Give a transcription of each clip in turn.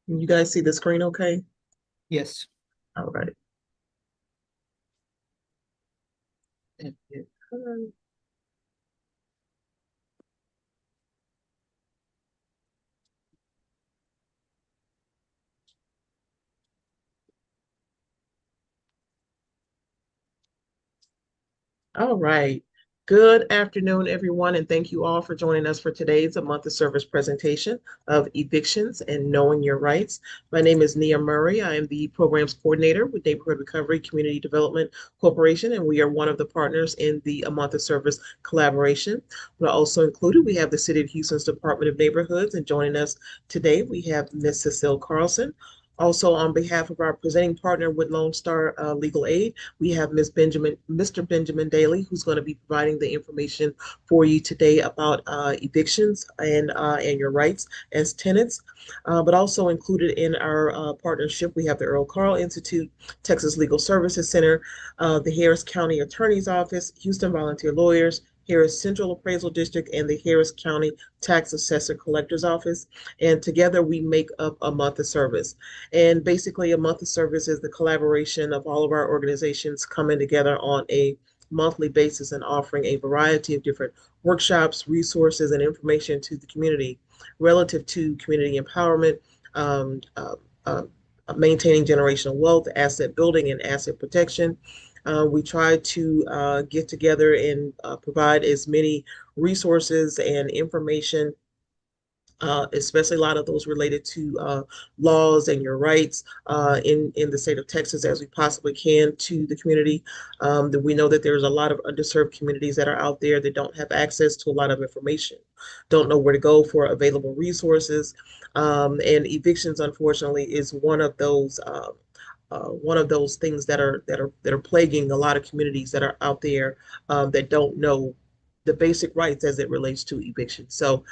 Can you guys see the screen okay? Yes. All right. All right. Good afternoon, everyone, and thank you all for joining us for today's A Month of Service presentation of evictions and knowing your rights. My name is Nia Murray. I am the programs coordinator with Neighborhood Recovery Community Development Corporation, and we are one of the partners in the A Month of Service collaboration. We're also included, we have the City of Houston's Department of Neighborhoods, and joining us today, we have Ms. Cecile Carlson. Also, on behalf of our presenting partner with Lone Star Legal Aid, we have Mr. Benjamin Daly, who's going to be providing the information for you today about evictions and your rights as tenants. But also included in our partnership, we have the Earl Carl Institute, Texas Legal Services Center, the Harris County Attorney's Office, Houston Volunteer Lawyers, Harris Central Appraisal District, and the Harris County Tax Assessor Collector's Office. And together we make up a month of service. And basically, a month of service is the collaboration of all of our organizations coming together on a monthly basis and offering a variety of different workshops, resources, and information to the community relative to community empowerment, um, uh, uh, maintaining generational wealth, asset building, and asset protection. We try to get together and provide as many resources and information, especially a lot of those related to laws and your rights in the state of Texas as we possibly can to the community. That we know that there's a lot of underserved communities that are out there that don't have access to a lot of information, don't know where to go for available resources, and evictions, unfortunately, is one of those. One of those things that are plaguing a lot of communities that are out there that don't know the basic rights as it relates to eviction. So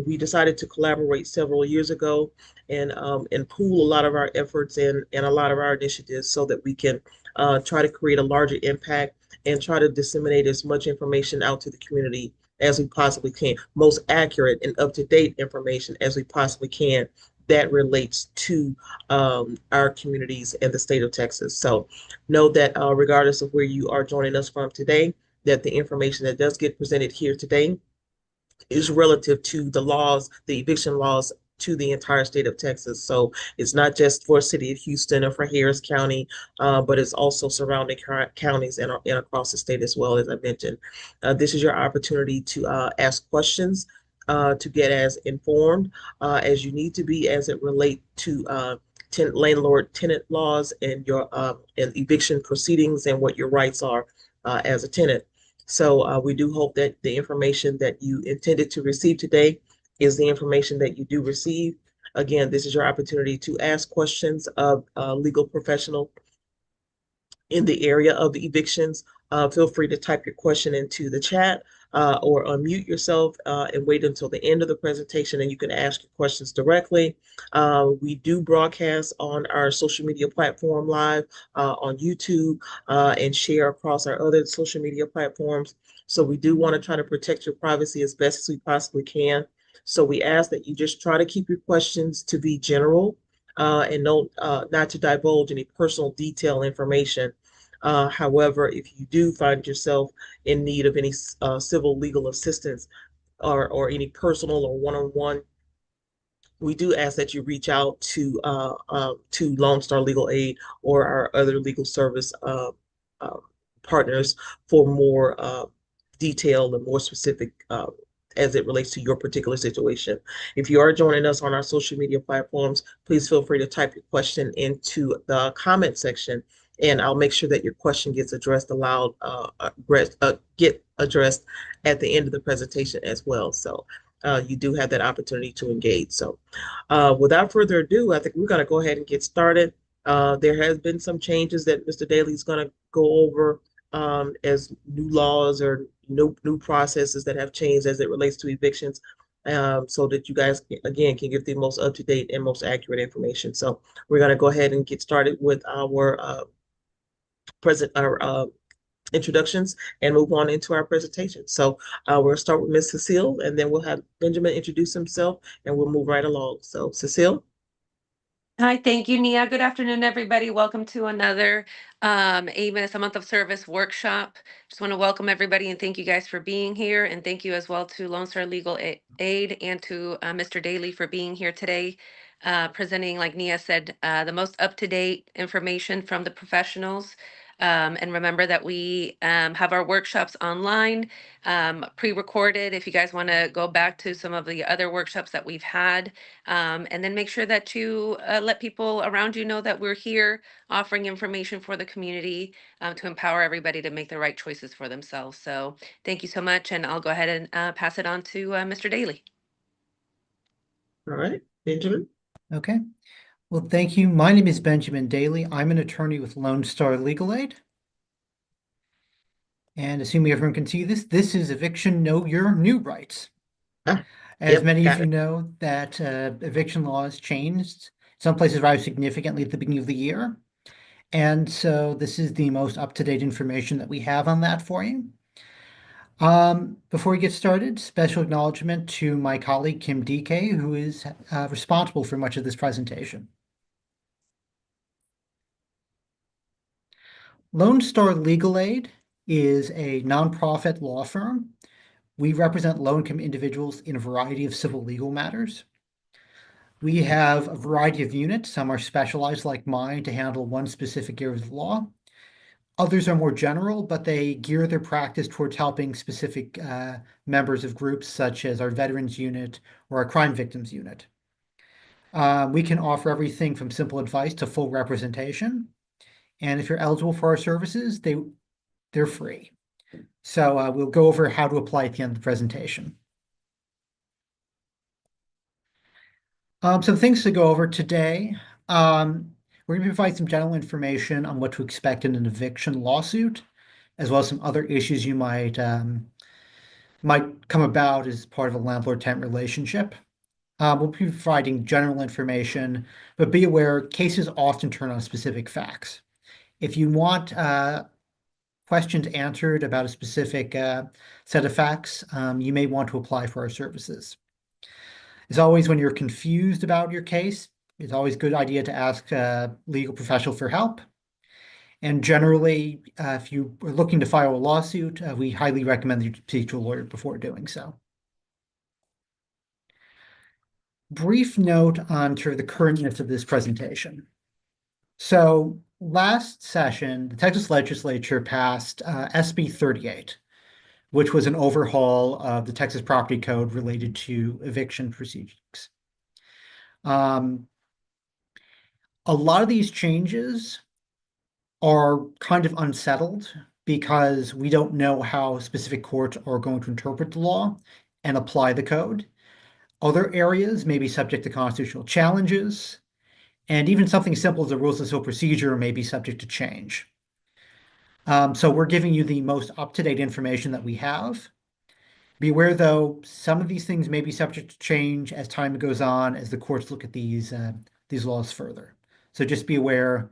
we decided to collaborate several years ago and pool a lot of our efforts and a lot of our initiatives so that we can try to create a larger impact and try to disseminate as much information out to the community as we possibly can, most accurate and up-to-date information as we possibly can that relates to our communities and the state of Texas. So know that regardless of where you are joining us from today, that the information that does get presented here today is relative to the laws, the eviction laws to the entire state of Texas. So it's not just for City of Houston or for Harris County, but it's also surrounding counties and across the state as well, as I mentioned. This is your opportunity to ask questions, to get as informed as you need to be as it relate to landlord tenant laws and your and eviction proceedings and what your rights are as a tenant. So we do hope that the information that you intended to receive today is the information that you do receive. Again, this is your opportunity to ask questions of a legal professional in the area of the evictions. Feel free to type your question into the chat or unmute yourself and wait until the end of the presentation and you can ask your questions directly. We do broadcast on our social media platform live on YouTube and share across our other social media platforms. So we do want to try to protect your privacy as best as we possibly can. So we ask that you just try to keep your questions to be general and not to divulge any personal detail information. However, if you do find yourself in need of any civil legal assistance or any personal or one-on-one, we do ask that you reach out to Lone Star Legal Aid or our other legal service uh, partners for more detailed and more specific as it relates to your particular situation. If you are joining us on our social media platforms, please feel free to type your question into the comment section, and I'll make sure that your question gets addressed aloud, get addressed at the end of the presentation as well. So you do have that opportunity to engage. So without further ado, I think we're going to go ahead and get started. There has been some changes that Mr. Daly is going to go over as new laws or new processes that have changed as it relates to evictions, so that you guys again can get the most up to date and most accurate information. So we're going to go ahead and get started with our present our introductions and move on into our presentation. So we'll start with Ms. Cecile, and then we'll have Benjamin introduce himself, and we'll move right along. So Cecile. Hi, thank you, Nia. Good afternoon, everybody. Welcome to another AMOS, a month of service workshop. Just want to welcome everybody and thank you guys for being here. And thank you as well to Lone Star Legal Aid and to Mr. Daly for being here today, presenting, like Nia said, the most up-to-date information from the professionals. And remember that we have our workshops online, pre-recorded. If you guys want to go back to some of the other workshops that we've had, and then make sure that you let people around you know that we're here offering information for the community to empower everybody to make the right choices for themselves. So thank you so much. And I'll go ahead and pass it on to Mr. Daly. All right, Benjamin. Okay. Well, thank you. My name is Benjamin Daly. I'm an attorney with Lone Star Legal Aid. And assuming everyone can see this, this is Eviction Know Your New Rights. Ah, As yep, many of got you it. know, that eviction laws changed. Some places rise significantly at the beginning of the year. And so this is the most up-to-date information that we have on that for you. Before we get started, special acknowledgement to my colleague, Kim DK, who is responsible for much of this presentation. Lone Star Legal Aid is a nonprofit law firm. We represent low-income individuals in a variety of civil legal matters. We have a variety of units. Some are specialized, like mine, to handle one specific area of the law. Others are more general, but they gear their practice towards helping specific members of groups, such as our Veterans Unit or our Crime Victims Unit. We can offer everything from simple advice to full representation. And if you're eligible for our services, they're free. So we'll go over how to apply at the end of the presentation. Some things to go over today. We're going to provide some general information on what to expect in an eviction lawsuit, as well as some other issues you might come about as part of a landlord-tenant relationship. We'll be providing general information, but be aware cases often turn on specific facts. If you want questions answered about a specific set of facts, you may want to apply for our services. As always, when you're confused about your case, it's always a good idea to ask a legal professional for help. And generally, if you are looking to file a lawsuit, we highly recommend that you speak to a lawyer before doing so. Brief note on sort of the currentness of this presentation. So last session, the Texas legislature passed SB 38, which was an overhaul of the Texas property code related to eviction proceedings. A lot of these changes are kind of unsettled because we don't know how specific courts are going to interpret the law and apply the code. Other areas may be subject to constitutional challenges, and even something simple as the rules of civil procedure may be subject to change. So we're giving you the most up-to-date information that we have. Be aware, though, some of these things may be subject to change as time goes on, as the courts look at these laws further. So just be aware.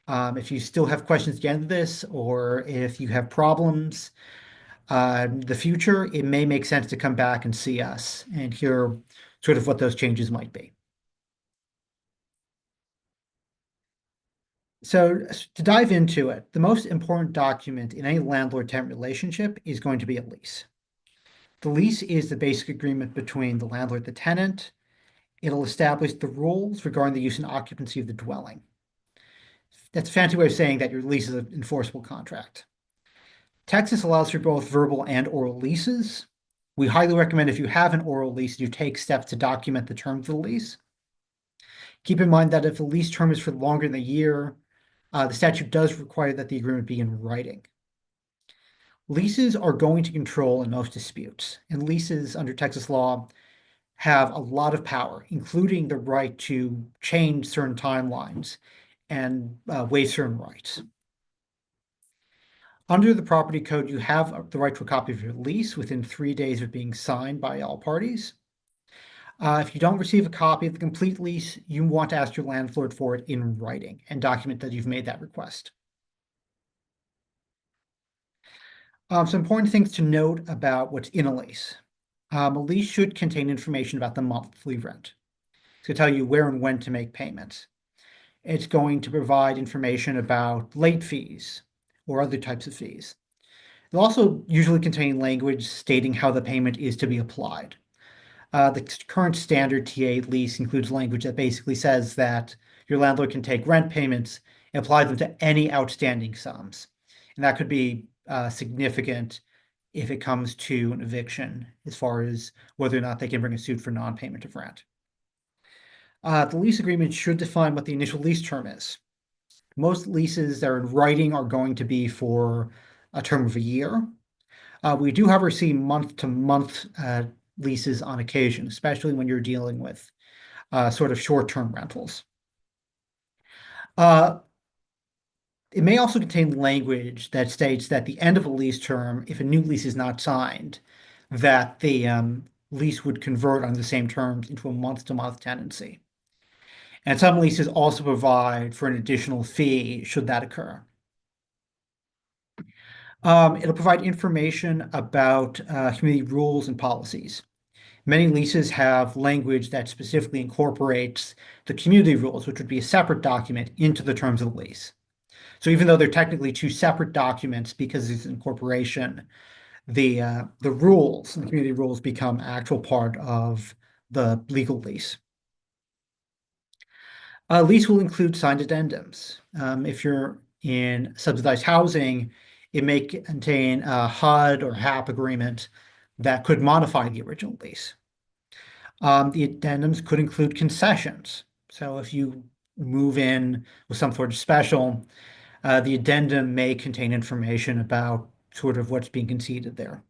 If you still have questions at the end of this, or if you have problems in the future, it may make sense to come back and see us and hear sort of what those changes might be. So to dive into it, the most important document in any landlord-tenant relationship is going to be a lease. The lease is the basic agreement between the landlord and the tenant. It'll establish the rules regarding the use and occupancy of the dwelling. That's a fancy way of saying that your lease is an enforceable contract. Texas allows for both verbal and oral leases. We highly recommend if you have an oral lease, you take steps to document the terms of the lease. Keep in mind that if the lease term is for longer than a year, the statute does require that the agreement be in writing. Leases are going to control in most disputes, and leases under Texas law have a lot of power, including the right to change certain timelines and waive certain rights. Under the property code, you have the right to a copy of your lease within 3 days of being signed by all parties. If you don't receive a copy of the complete lease, you want to ask your landlord for it in writing and document that you've made that request. Some important things to note about what's in a lease. A lease should contain information about the monthly rent. It's going to tell you where and when to make payments. It's going to provide information about late fees or other types of fees. It'll also usually contain language stating how the payment is to be applied. The current standard TA lease includes language that basically says that your landlord can take rent payments and apply them to any outstanding sums. And that could be significant if it comes to an eviction, as far as whether or not they can bring a suit for non-payment of rent. The lease agreement should define what the initial lease term is. Most leases that are in writing are going to be for a term of a year. We do, however, see month-to-month leases on occasion, especially when you're dealing with sort of short-term rentals. It may also contain language that states that the end of a lease term, if a new lease is not signed, that the lease would convert on the same terms into a month-to-month tenancy. And some leases also provide for an additional fee should that occur. It'll provide information about community rules and policies. Many leases have language that specifically incorporates the community rules, which would be a separate document, into the terms of the lease. So even though they're technically two separate documents, because it's incorporation, the rules, the community rules, become actual part of the legal lease. A lease will include signed addendums. If you're in subsidized housing, it may contain a HUD or HAP agreement that could modify the original lease. The addendums could include concessions. So if you move in with some sort of special, the addendum may contain information about sort of what's being conceded there.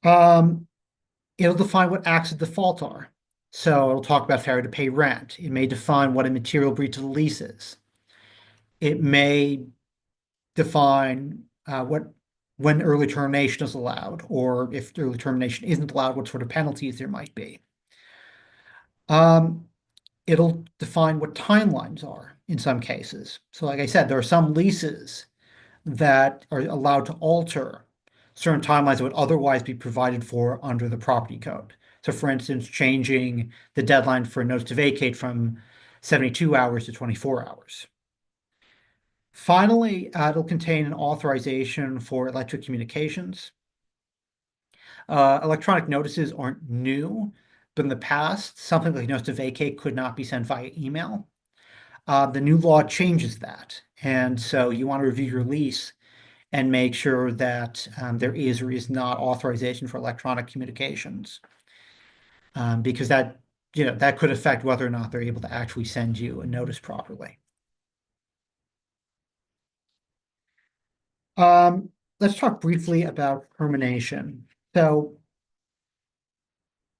It'll define what acts of default are. So it'll talk about failure to pay rent. It may define what a material breach of the lease is. It may define when early termination is allowed, or if early termination isn't allowed, what sort of penalties there might be. It'll define what timelines are in some cases. So like I said, there are some leases that are allowed to alter certain timelines that would otherwise be provided for under the property code. So for instance, changing the deadline for a notice to vacate from 72 hours to 24 hours. Finally, it'll contain an authorization for electric communications. Electronic notices aren't new, but in the past, something like notice to vacate could not be sent via email. The new law changes that. And so you want to review your lease and make sure that there is or is not authorization for electronic communications, because that could affect whether or not they're able to actually send you a notice properly. Let's talk briefly about termination. So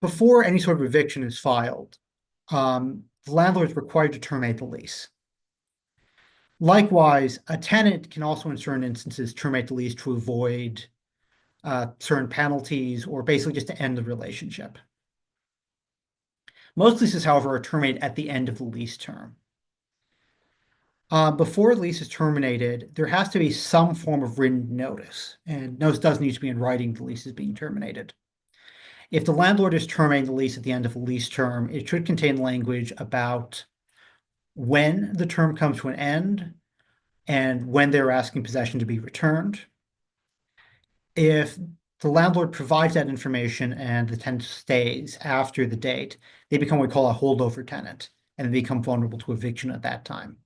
before any sort of eviction is filed, the landlord is required to terminate the lease. Likewise, a tenant can also, in certain instances, terminate the lease to avoid certain penalties or basically just to end the relationship. Most leases, however, are terminated at the end of the lease term. Before a lease is terminated, there has to be some form of written notice, and notice does need to be in writing the lease is being terminated. If the landlord is terminating the lease at the end of a lease term, it should contain language about when the term comes to an end and when they're asking possession to be returned. If the landlord provides that information and the tenant stays after the date, they become what we call a holdover tenant, and they become vulnerable to eviction at that time.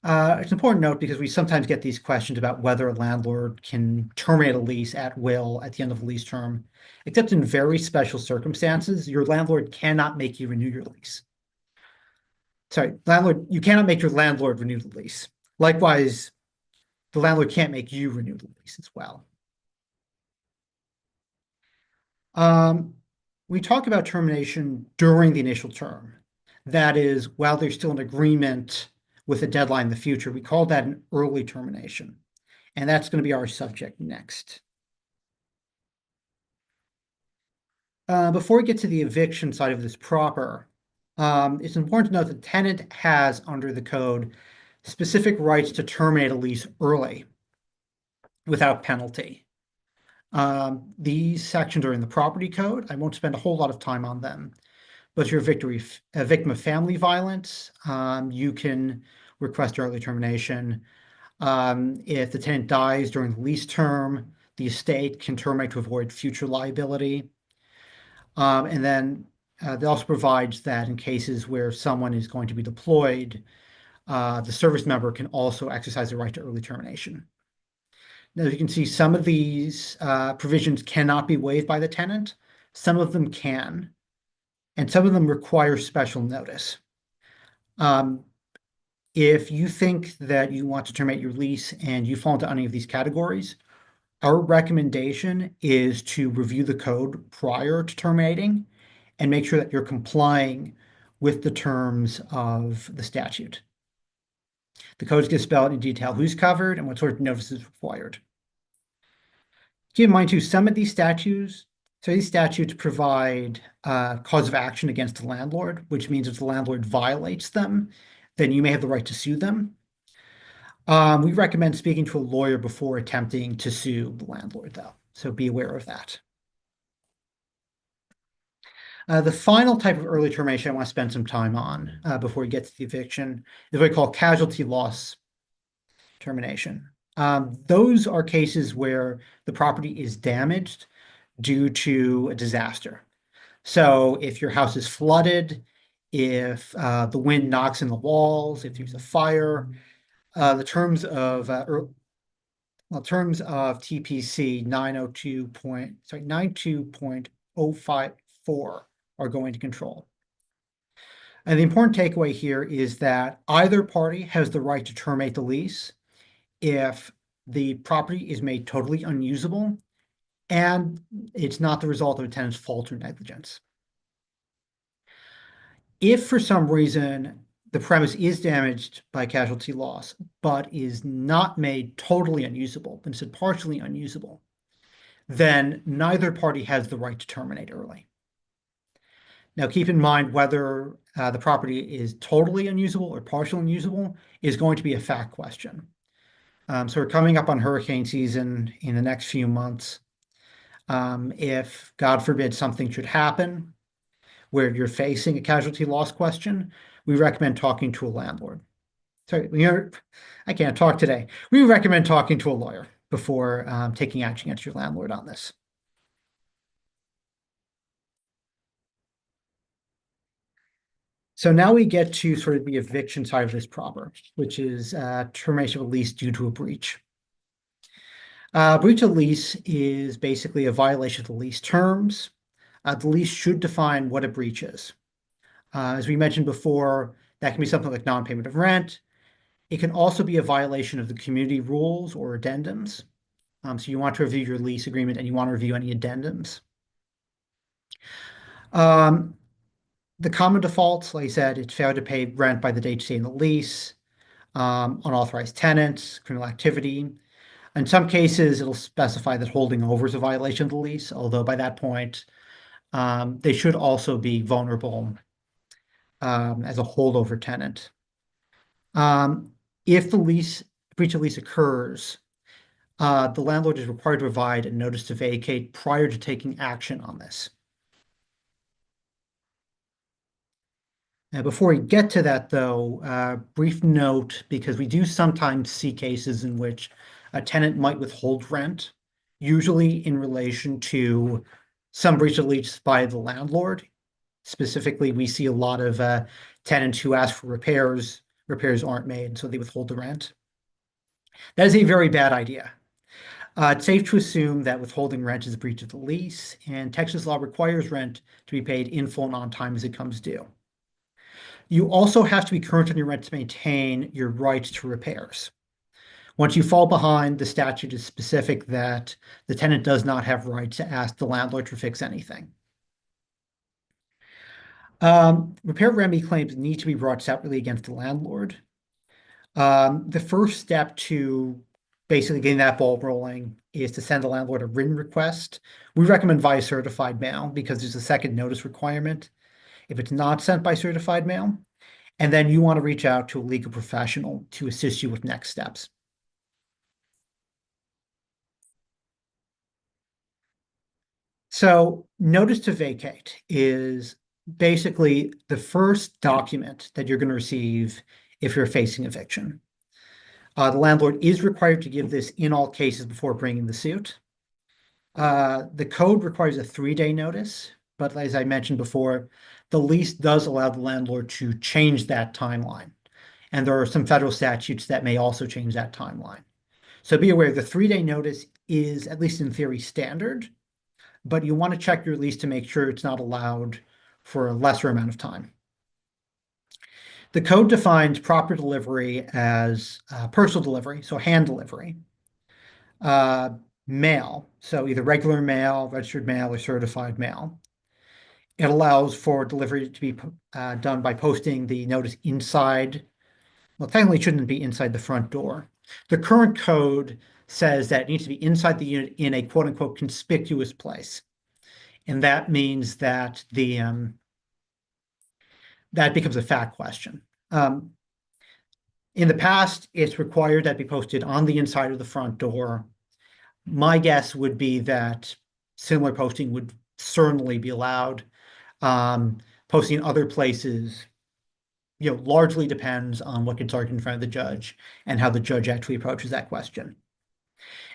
It's an important note because we sometimes get these questions about whether a landlord can terminate a lease at will at the end of the lease term. Except in very special circumstances, your landlord cannot make you renew your lease. Sorry, you cannot make your landlord renew the lease. Likewise, the landlord can't make you renew the lease as well. We talk about termination during the initial term. That is, while there's still an agreement with a deadline in the future, we call that an early termination. And that's going to be our subject next. Before we get to the eviction side of this proper, it's important to note that the tenant has, under the code, specific rights to terminate a lease early without penalty. These sections are in the property code. I won't spend a whole lot of time on them, But if you're a victim of family violence, you can request early termination. If the tenant dies during the lease term, the estate can terminate to avoid future liability. And then it also provides that in cases where someone is going to be deployed, the service member can also exercise the right to early termination. Now, as you can see, some of these provisions cannot be waived by the tenant. Some of them can, and some of them require special notice. If you think that you want to terminate your lease and you fall into any of these categories, our recommendation is to review the code prior to terminating and make sure that you're complying with the terms of the statute. The code's going to spell out in detail who's covered and what sort of notice is required. Keep in mind too, some of these statutes provide cause of action against the landlord, which means if the landlord violates them, then you may have the right to sue them. We recommend speaking to a lawyer before attempting to sue the landlord, though, so be aware of that. The final type of early termination I want to spend some time on before we get to the eviction is what we call casualty loss termination. Those are cases where the property is damaged due to a disaster. So if your house is flooded, if the wind knocks in the walls, if there's a fire, the terms of TPC 92.054 are going to control. And the important takeaway here is that either party has the right to terminate the lease if the property is made totally unusable and it's not the result of a tenant's fault or negligence. If for some reason the premise is damaged by casualty loss, but is not made totally unusable, but instead partially unusable, then neither party has the right to terminate early. Now, keep in mind whether the property is totally unusable or partially unusable is going to be a fact question. So we're coming up on hurricane season in the next few months. If, God forbid, something should happen where you're facing a casualty loss question, we recommend talking to a landlord. Sorry, I can't talk today. We recommend talking to a lawyer before taking action against your landlord on this. So now we get to sort of the eviction side of this proper, which is termination of a lease due to a breach. Breach of lease is basically a violation of the lease terms. The lease should define what a breach is. As we mentioned before, that can be something like non-payment of rent. It can also be a violation of the community rules or addendums. So you want to review your lease agreement and you want to review any addendums. The common defaults, like I said, it's failure to pay rent by the date stated in the lease, unauthorized tenants, criminal activity. In some cases, it'll specify that holding over is a violation of the lease, although by that point, they should also be vulnerable as a holdover tenant. If the breach of lease occurs, the landlord is required to provide a notice to vacate prior to taking action on this. Now, before we get to that, though, brief note, because we do sometimes see cases in which a tenant might withhold rent, usually in relation to some breach of lease by the landlord. Specifically, we see a lot of tenants who ask for repairs. Repairs aren't made, so they withhold the rent. That is a very bad idea. It's safe to assume that withholding rent is a breach of the lease, and Texas law requires rent to be paid in full and on time as it comes due. You also have to be current on your rent to maintain your rights to repairs. Once you fall behind, the statute is specific that the tenant does not have rights to ask the landlord to fix anything. Repair remedy claims need to be brought separately against the landlord. The first step to basically getting that ball rolling is to send the landlord a written request. We recommend via certified mail because there's a second notice requirement if it's not sent by certified mail. And then you want to reach out to a legal professional to assist you with next steps. So notice to vacate is basically the first document that you're going to receive if you're facing eviction. The landlord is required to give this in all cases before bringing the suit. The code requires a 3-day notice, but as I mentioned before, the lease does allow the landlord to change that timeline. And there are some federal statutes that may also change that timeline. So be aware the 3-day notice is, at least in theory, standard, but you want to check your lease to make sure it's not allowed for a lesser amount of time. The code defines proper delivery as personal delivery, so hand delivery, mail, so either regular mail, registered mail, or certified mail. It allows for delivery to be done by posting the notice inside. Well, technically, it shouldn't be inside the front door. The current code says that it needs to be inside the unit in a quote unquote conspicuous place. And that means that that becomes a fact question. In the past, it's required that be posted on the inside of the front door. My guess would be that similar posting would certainly be allowed. Posting other places, largely depends on what gets argued in front of the judge and how the judge actually approaches that question.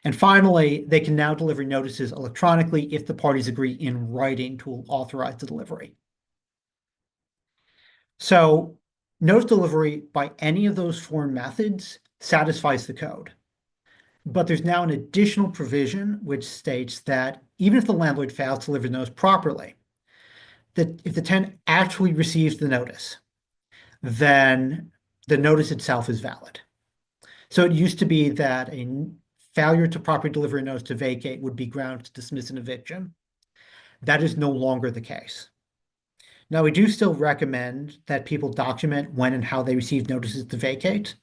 And finally, they can now deliver notices electronically if the parties agree in writing to authorize the delivery. So notice delivery by any of those four methods satisfies the code. But there's now an additional provision which states that even if the landlord fails to deliver the notice properly, that if the tenant actually receives the notice, then the notice itself is valid. So it used to be that a failure to properly deliver a notice to vacate would be ground to dismiss an eviction. That is no longer the case. Now, we do still recommend that people document when and how they receive notices to vacate,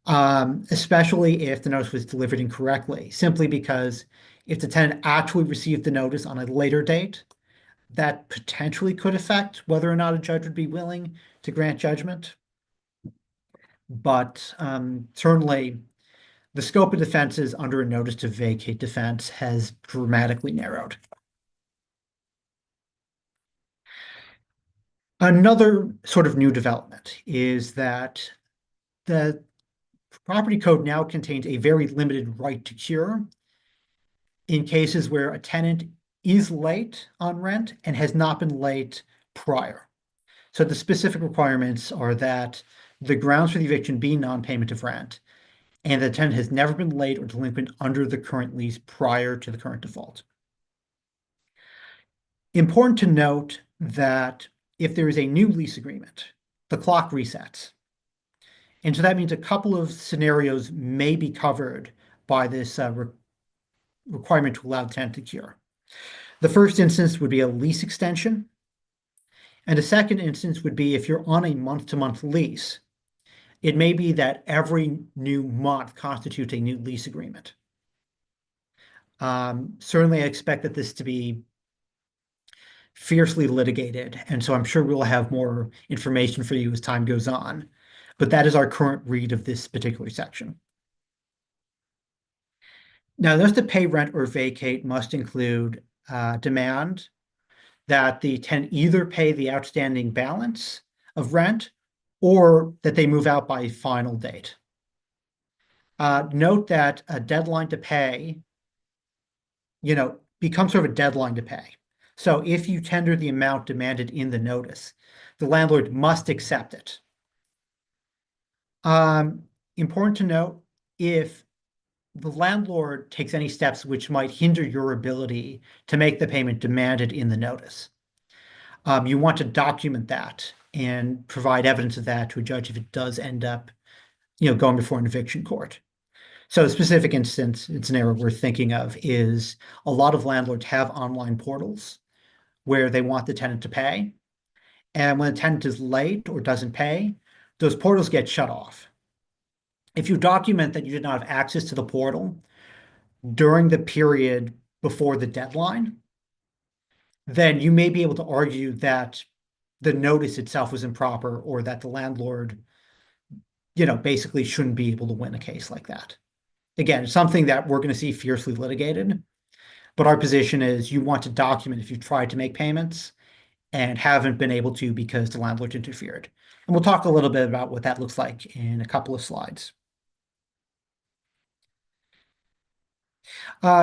especially if the notice was delivered incorrectly, simply because if the tenant actually received the notice on a later date, that potentially could affect whether or not a judge would be willing to grant judgment. But certainly, the scope of defenses under a notice to vacate defense has dramatically narrowed. Another sort of new development is that the property code now contains a very limited right to cure in cases where a tenant is late on rent and has not been late prior. So the specific requirements are that the grounds for the eviction be non-payment of rent, and the tenant has never been late or delinquent under the current lease prior to the current default. Important to note that if there is a new lease agreement, the clock resets. And so that means a couple of scenarios may be covered by this requirement to allow the tenant to cure. The first instance would be a lease extension. And the second instance would be if you're on a month-to-month lease, it may be that every new month constitutes a new lease agreement. Certainly, I expect that this to be fiercely litigated, and so I'm sure we'll have more information for you as time goes on. But that is our current read of this particular section. Now, those to pay rent or vacate must include demand that the tenant either pay the outstanding balance of rent or that they move out by final date. Note that a deadline to pay, becomes sort of a deadline to pay. So if you tender the amount demanded in the notice, the landlord must accept it. Important to note, if the landlord takes any steps which might hinder your ability to make the payment demanded in the notice, you want to document that and provide evidence of that to a judge if it does end up, going before an eviction court. So a specific instance, it's an area we're thinking of, is a lot of landlords have online portals where they want the tenant to pay. And when the tenant is late or doesn't pay, those portals get shut off. If you document that you did not have access to the portal during the period before the deadline, then you may be able to argue that the notice itself was improper or that the landlord, basically shouldn't be able to win a case like that. Again, it's something that we're going to see fiercely litigated, but our position is you want to document if you tried to make payments and haven't been able to because the landlord interfered. And we'll talk a little bit about what that looks like in a couple of slides.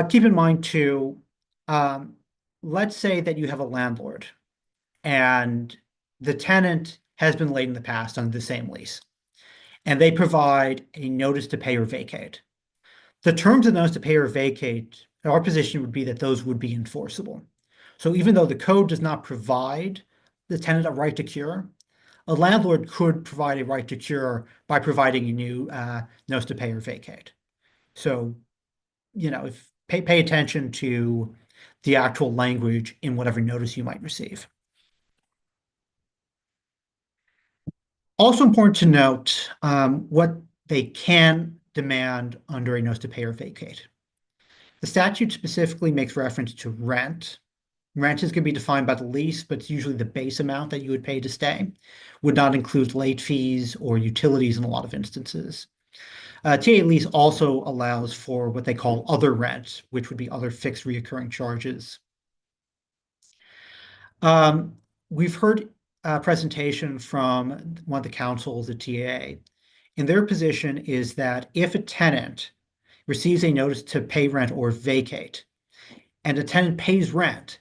Keep in mind too, let's say that you have a landlord and the tenant has been late in the past under the same lease, and they provide a notice to pay or vacate. The terms of notice to pay or vacate, our position would be that those would be enforceable. So even though the code does not provide the tenant a right to cure, a landlord could provide a right to cure by providing a new notice to pay or vacate. So, if pay attention to the actual language in whatever notice you might receive. Also important to note what they can demand under a notice to pay or vacate. The statute specifically makes reference to rent. Rent is going to be defined by the lease, but it's usually the base amount that you would pay to stay. Would not include late fees or utilities in a lot of instances. TA lease also allows for what they call other rent, which would be other fixed reoccurring charges. We've heard a presentation from one of the councils at TA, and their position is that if a tenant receives a notice to pay rent or vacate, and a tenant pays rent,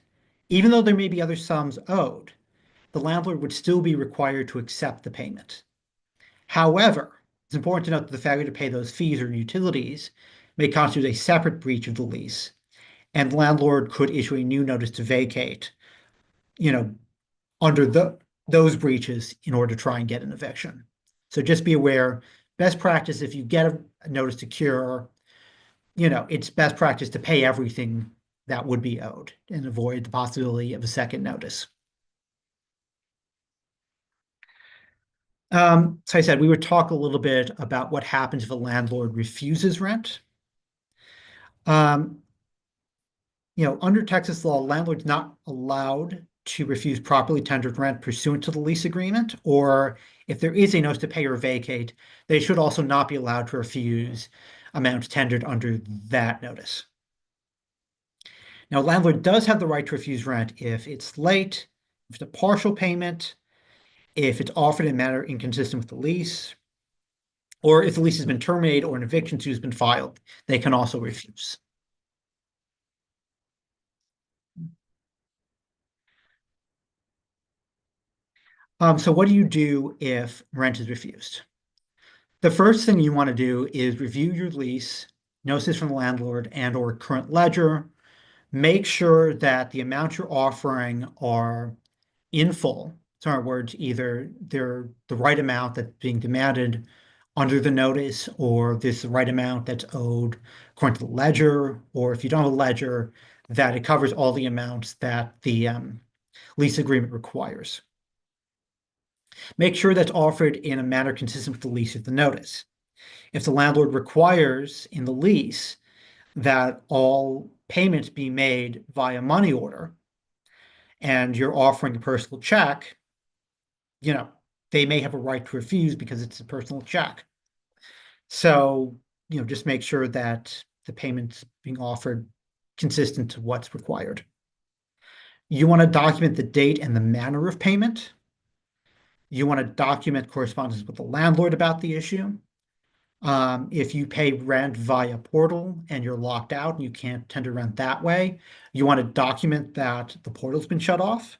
even though there may be other sums owed, the landlord would still be required to accept the payment. However, it's important to note that the failure to pay those fees or utilities may constitute a separate breach of the lease, and the landlord could issue a new notice to vacate, under those breaches in order to try and get an eviction. So just be aware, best practice, if you get a notice to cure, it's best practice to pay everything that would be owed and avoid the possibility of a second notice. So I said we would talk a little bit about what happens if a landlord refuses rent. Under Texas law, landlord's not allowed to refuse properly tendered rent pursuant to the lease agreement, or if there is a notice to pay or vacate, they should also not be allowed to refuse amounts tendered under that notice. Now, a landlord does have the right to refuse rent if it's late, if it's a partial payment, if it's offered in a manner inconsistent with the lease, or if the lease has been terminated or an eviction suit has been filed, they can also refuse. So what do you do if rent is refused? The first thing you want to do is review your lease, notices from the landlord and or current ledger. Make sure that the amounts you're offering are in full. So in other words, either they're the right amount that's being demanded under the notice, or this is the right amount that's owed according to the ledger, or if you don't have a ledger, that it covers all the amounts that the lease agreement requires. Make sure that's offered in a manner consistent with the lease of the notice. If the landlord requires in the lease that all payments be made via money order, and you're offering a personal check, they may have a right to refuse because it's a personal check. So, just make sure that the payment's being offered consistent to what's required. You want to document the date and the manner of payment. You want to document correspondence with the landlord about the issue. If you pay rent via portal and you're locked out and you can't tender rent that way, you want to document that the portal's been shut off.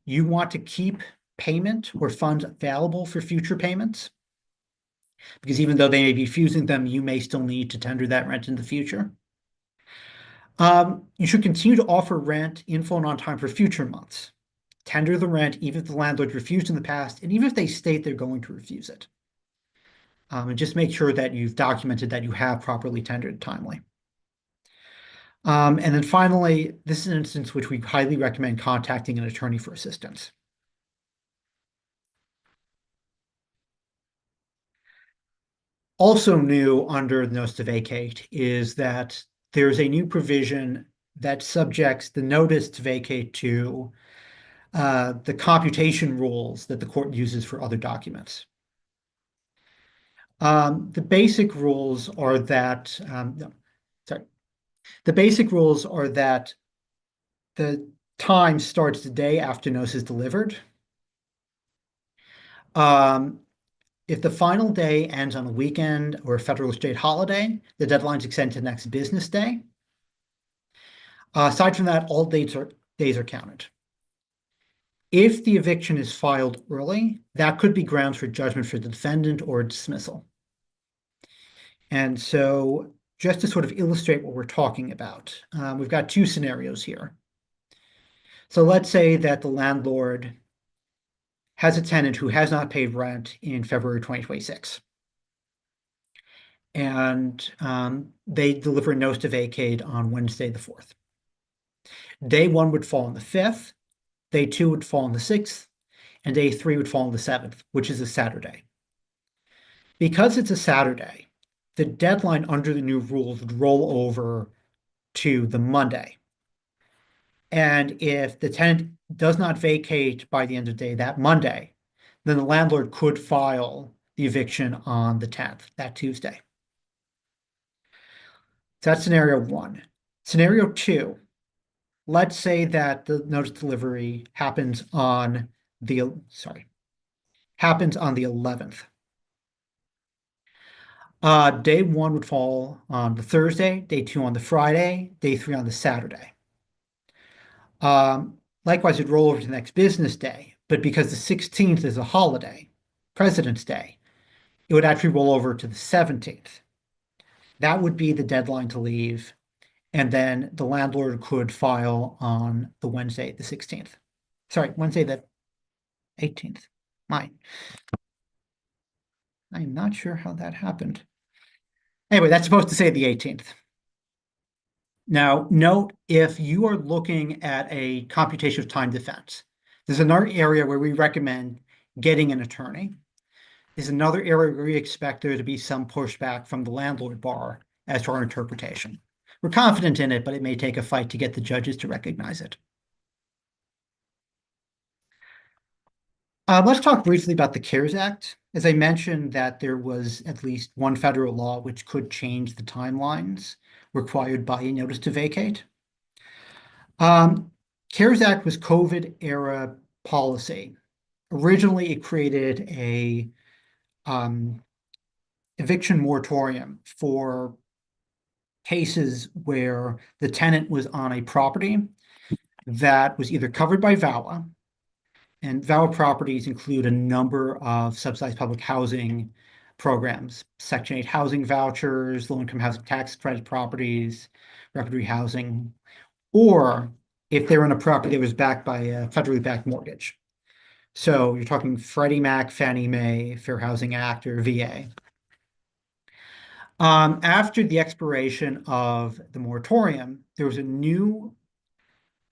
You want to keep payment or funds available for future payments, because even though they may be refusing them, you may still need to tender that rent in the future. You should continue to offer rent in full and on time for future months. Tender the rent even if the landlord refused in the past, and even if they state they're going to refuse it. And just make sure that you've documented that you have properly tendered timely. And then finally, this is an instance which we highly recommend contacting an attorney for assistance. Also new under the notice to vacate is that there's a new provision that subjects the notice to vacate to the computation rules that the court uses for other documents. The basic rules are that the time starts the day after notice is delivered. If the final day ends on a weekend or a federal or state holiday, the deadline is extended to the next business day. Aside from that, all days are counted. If the eviction is filed early, that could be grounds for judgment for the defendant or dismissal. And so just to sort of illustrate what we're talking about, we've got two scenarios here. So let's say that the landlord has a tenant who has not paid rent in February 2026. And they deliver a notice to vacate on Wednesday the 4th. Day 1 would fall on the 5th, day 2 would fall on the 6th, and day 3 would fall on the 7th, which is a Saturday. Because it's a Saturday, the deadline under the new rules would roll over to the Monday. And if the tenant does not vacate by the end of the day that Monday, then the landlord could file the eviction on the 10th, that Tuesday. So that's scenario 1. Scenario 2, let's say that the notice delivery happens on the 11th. Day 1 would fall on the Thursday, day 2 on the Friday, day 3 on the Saturday. Likewise, it'd roll over to the next business day, but because the 16th is a holiday, President's Day, it would actually roll over to the 17th. That would be the deadline to leave, and then the landlord could file on the Wednesday, the 16th. Sorry, Wednesday, the 18th. I'm not sure how that happened. Anyway, that's supposed to say the 18th. Now, note if you are looking at a computation of time defense, there's another area where we recommend getting an attorney. There's another area where we expect there to be some pushback from the landlord bar as to our interpretation. We're confident in it, but it may take a fight to get the judges to recognize it. Let's talk briefly about the CARES Act. As I mentioned that there was at least one federal law which could change the timelines required by a notice to vacate. CARES Act was COVID era policy. Originally, it created a eviction moratorium for cases where the tenant was on a property that was either covered by VAWA, and VAWA properties include a number of subsidized public housing programs, Section 8 housing vouchers, low-income housing tax credit properties, rapid rehousing, or if they were on a property that was backed by a federally backed mortgage. So you're talking Freddie Mac, Fannie Mae, Fair Housing Act, or VA. After the expiration of the moratorium, there was a new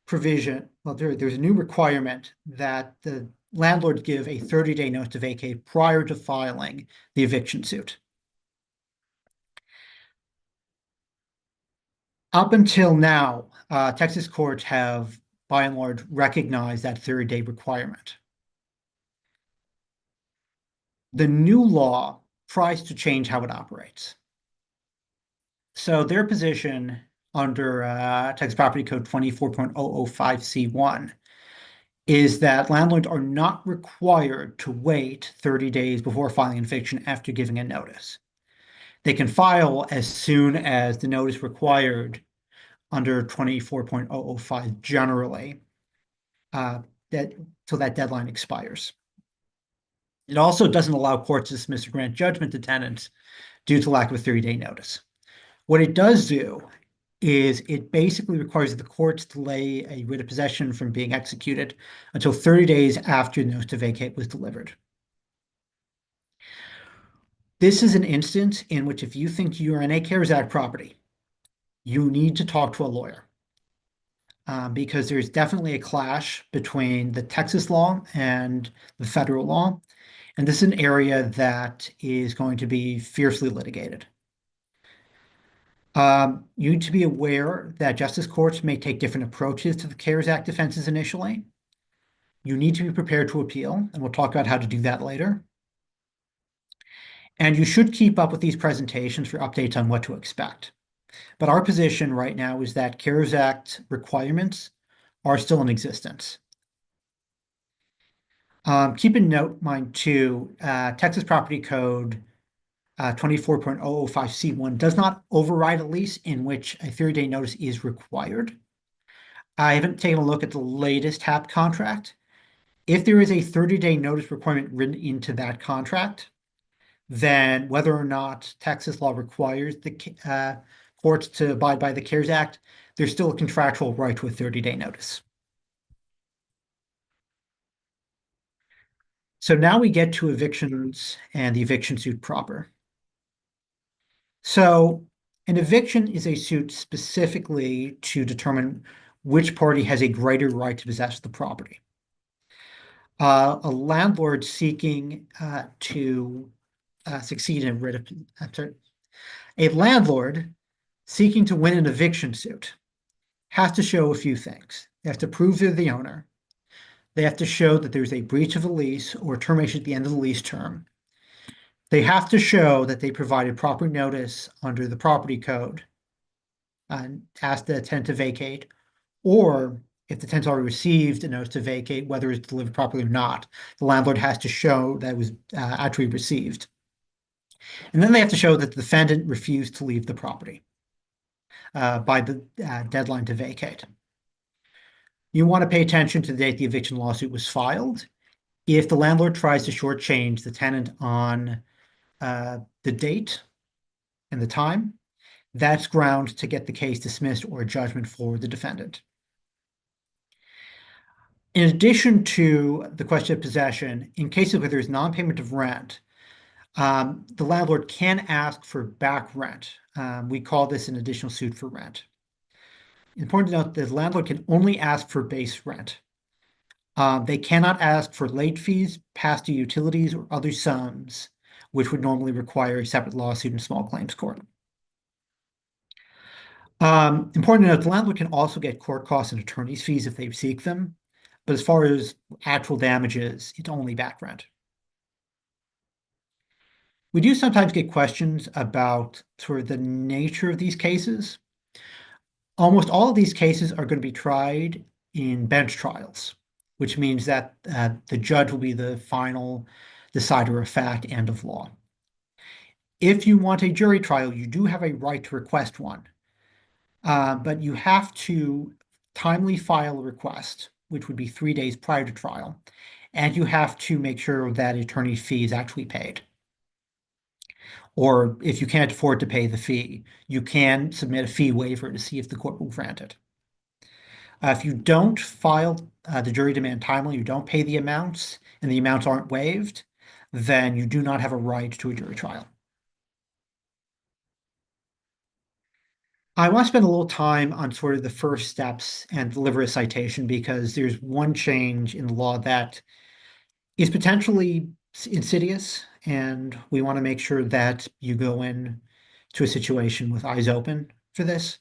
provision. Well, there's a new requirement that the landlord give a 30-day notice to vacate prior to filing the eviction suit. Up until now, Texas courts have, by and large, recognized that 30-day requirement. The new law tries to change how it operates. So their position under Texas Property Code 24.005C1 is that landlords are not required to wait 30 days before filing an eviction after giving a notice. They can file as soon as the notice required under 24.005 generally, till that deadline expires. It also doesn't allow courts to dismiss or grant judgment to tenants due to lack of a 30-day notice. What it does do is it basically requires the courts to delay a writ of possession from being executed until 30 days after the notice to vacate was delivered. This is an instance in which if you think you are in a CARES Act property, you need to talk to a lawyer. Because there's definitely a clash between the Texas law and the federal law. And this is an area that is going to be fiercely litigated. You need to be aware that justice courts may take different approaches to the CARES Act defenses initially. You need to be prepared to appeal, and we'll talk about how to do that later. And you should keep up with these presentations for updates on what to expect. But our position right now is that CARES Act requirements are still in existence. Keep in mind too, Texas Property Code 24.005C1 does not override a lease in which a 30-day notice is required. I haven't taken a look at the latest HAP contract. If there is a 30-day notice requirement written into that contract, then whether or not Texas law requires the courts to abide by the CARES Act, there's still a contractual right to a 30-day notice. So now we get to evictions and the eviction suit proper. So an eviction is a suit specifically to determine which party has a greater right to possess the property. A landlord seeking to succeed in writ of, I'm sorry, a landlord seeking to win an eviction suit has to show a few things. They have to prove they're the owner. They have to show that there's a breach of a lease or termination at the end of the lease term. They have to show that they provided proper notice under the property code and asked the tenant to vacate, or if the tenant's already received a notice to vacate, whether it's delivered properly or not, the landlord has to show that it was actually received. And then they have to show that the defendant refused to leave the property by the deadline to vacate. You want to pay attention to the date the eviction lawsuit was filed. If the landlord tries to shortchange the tenant on the date and the time, that's ground to get the case dismissed or a judgment for the defendant. In addition to the question of possession, in cases where there's non-payment of rent, the landlord can ask for back rent. We call this an additional suit for rent. Important to note that the landlord can only ask for base rent. They cannot ask for late fees, past due utilities, or other sums, which would normally require a separate lawsuit in small claims court. Important to note, the landlord can also get court costs and attorney's fees if they seek them. But as far as actual damages, it's only back rent. We do sometimes get questions about sort of the nature of these cases. Almost all of these cases are going to be tried in bench trials, which means that the judge will be the final decider of fact and of law. If you want a jury trial, you do have a right to request one, but you have to timely file a request, which would be 3 days prior to trial, and you have to make sure that attorney fee is actually paid. Or if you can't afford to pay the fee, you can submit a fee waiver to see if the court will grant it. If you don't file the jury demand timely, you don't pay the amounts, and the amounts aren't waived, then you do not have a right to a jury trial. I want to spend a little time on sort of the first steps and deliver a citation because there's one change in the law that is potentially insidious, and we want to make sure that you go in to a situation with eyes open for this.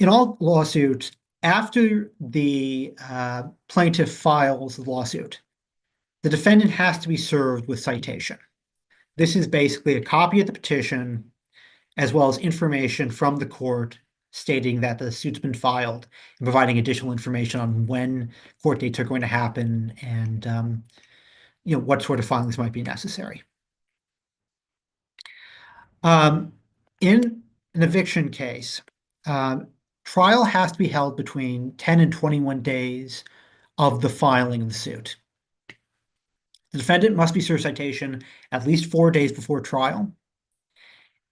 In all lawsuits, after the plaintiff files the lawsuit, the defendant has to be served with citation. This is basically a copy of the petition, as well as information from the court stating that the suit's been filed and providing additional information on when court dates are going to happen and what sort of filings might be necessary. In an eviction case, trial has to be held between 10 and 21 days of the filing of the suit. The defendant must be served citation at least 4 days before trial.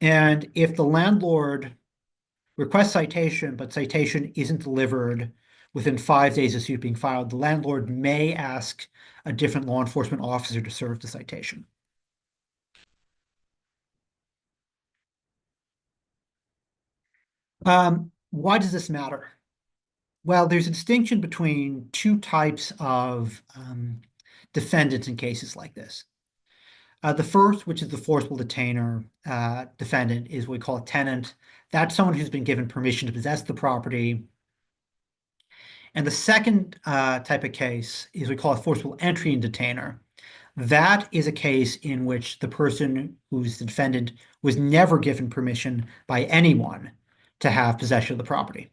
And if the landlord requests citation, but citation isn't delivered within 5 days of suit being filed, the landlord may ask a different law enforcement officer to serve the citation. Why does this matter? Well, there's a distinction between two types of defendants in cases like this. The first, which is the forcible detainer defendant, is what we call a tenant. That's someone who's been given permission to possess the property. And the second type of case is what we call a forcible entry and detainer. That is a case in which the person who's the defendant was never given permission by anyone to have possession of the property.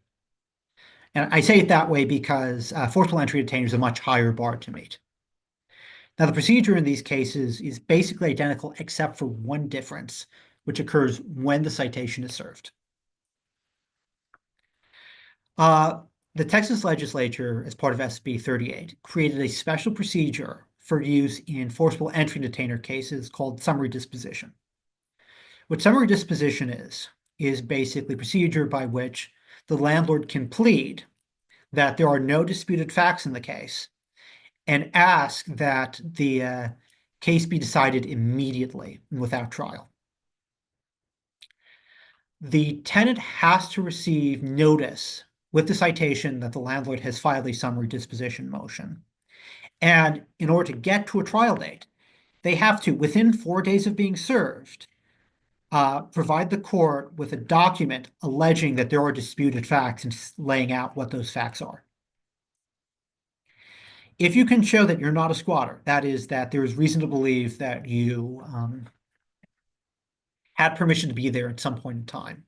And I say it that way because forcible entry detainer is a much higher bar to meet. Now, the procedure in these cases is basically identical except for one difference, which occurs when the citation is served. The Texas legislature, as part of SB 38, created a special procedure for use in forcible entry detainer cases called summary disposition. What summary disposition is basically a procedure by which the landlord can plead that there are no disputed facts in the case and ask that the case be decided immediately and without trial. The tenant has to receive notice with the citation that the landlord has filed a summary disposition motion. And in order to get to a trial date, they have to, within 4 days of being served, provide the court with a document alleging that there are disputed facts and laying out what those facts are. If you can show that you're not a squatter, that is, that there is reason to believe that you had permission to be there at some point in time,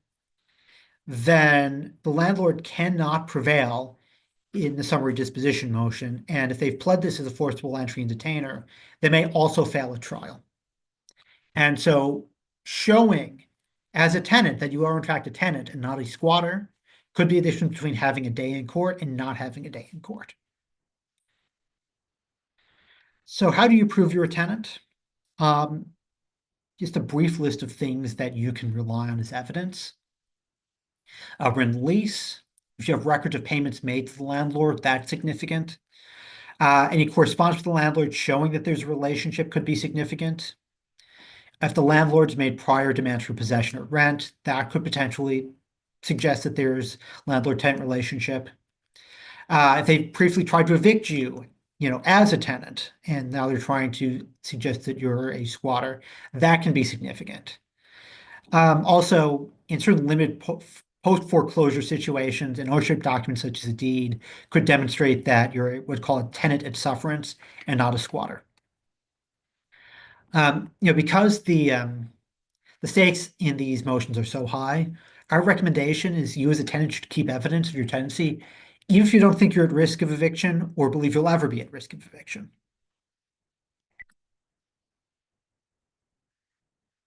then the landlord cannot prevail in the summary disposition motion. And if they've pled this as a forcible entry and detainer, they may also fail at trial. And so showing as a tenant that you are in fact a tenant and not a squatter could be the difference between having a day in court and not having a day in court. So how do you prove you're a tenant? Just a brief list of things that you can rely on as evidence. A written lease. If you have records of payments made to the landlord, that's significant. Any correspondence with the landlord showing that there's a relationship could be significant. If the landlord's made prior demands for possession or rent, that could potentially suggest that there's landlord-tenant relationship. If they briefly tried to evict you, as a tenant, and now they're trying to suggest that you're a squatter, that can be significant. Also, in certain limited post-foreclosure situations, an ownership document such as a deed could demonstrate that you're what's called a tenant at sufferance and not a squatter. Because the stakes in these motions are so high, our recommendation is you as a tenant should keep evidence of your tenancy, even if you don't think you're at risk of eviction or believe you'll ever be at risk of eviction.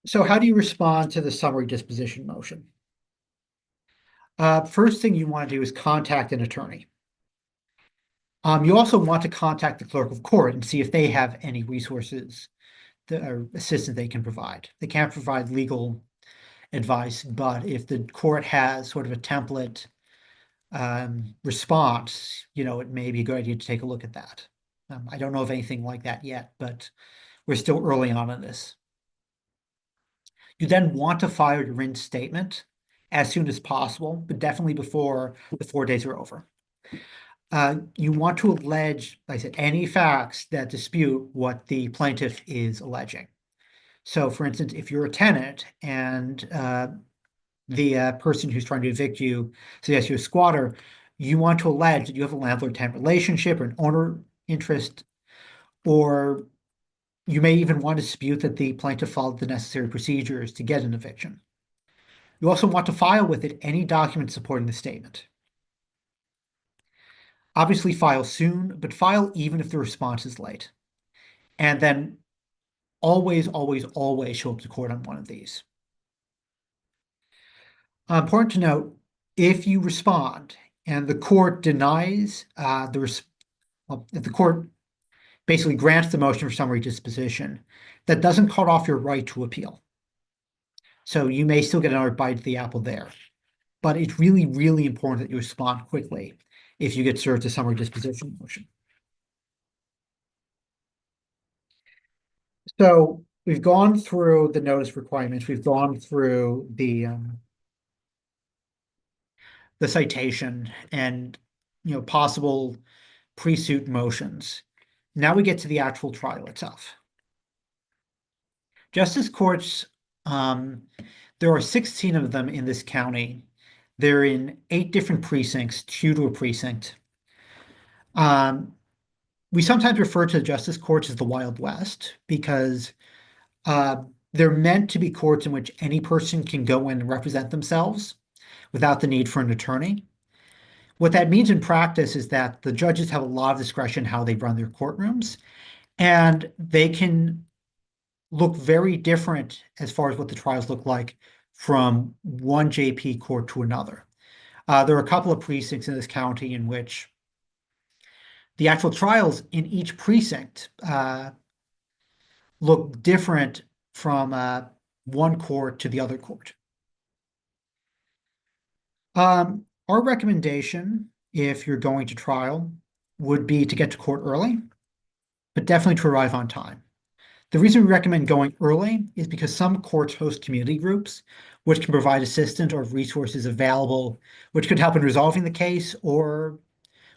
So how do you respond to the summary disposition motion? First thing you want to do is contact an attorney. You also want to contact the clerk of court and see if they have any resources or assistance they can provide. They can't provide legal advice, but if the court has sort of a template response, it may be a good idea to take a look at that. I don't know of anything like that yet, but we're still early on in this. You then want to file your written statement as soon as possible, but definitely before the 4 days are over. You want to allege, like I said, any facts that dispute what the plaintiff is alleging. So, for instance, if you're a tenant and the person who's trying to evict you suggests you're a squatter, you want to allege that you have a landlord-tenant relationship or an owner interest, or you may even want to dispute that the plaintiff followed the necessary procedures to get an eviction. You also want to file with it any document supporting the statement. Obviously, file soon, but file even if the response is late. And then always, always, always show up to court on one of these. Important to note, if you respond and the court denies if the court basically grants the motion for summary disposition, that doesn't cut off your right to appeal. So you may still get another bite of the apple there. But it's really, really important that you respond quickly if you get served a summary disposition motion. So we've gone through the notice requirements. We've gone through the citation and possible pre-suit motions. Now we get to the actual trial itself. Justice courts, there are 16 of them in this county. They're in 8 different precincts, 2 to a precinct. We sometimes refer to the justice courts as the Wild West because they're meant to be courts in which any person can go in and represent themselves without the need for an attorney. What that means in practice is that the judges have a lot of discretion how they run their courtrooms, and they can look very different as far as what the trials look like from one JP court to another. There are a couple of precincts in this county in which the actual trials in each precinct look different from one court to the other court. Our recommendation, if you're going to trial, would be to get to court early, but definitely to arrive on time. The reason we recommend going early is because some courts host community groups, which can provide assistance or resources available, which could help in resolving the case or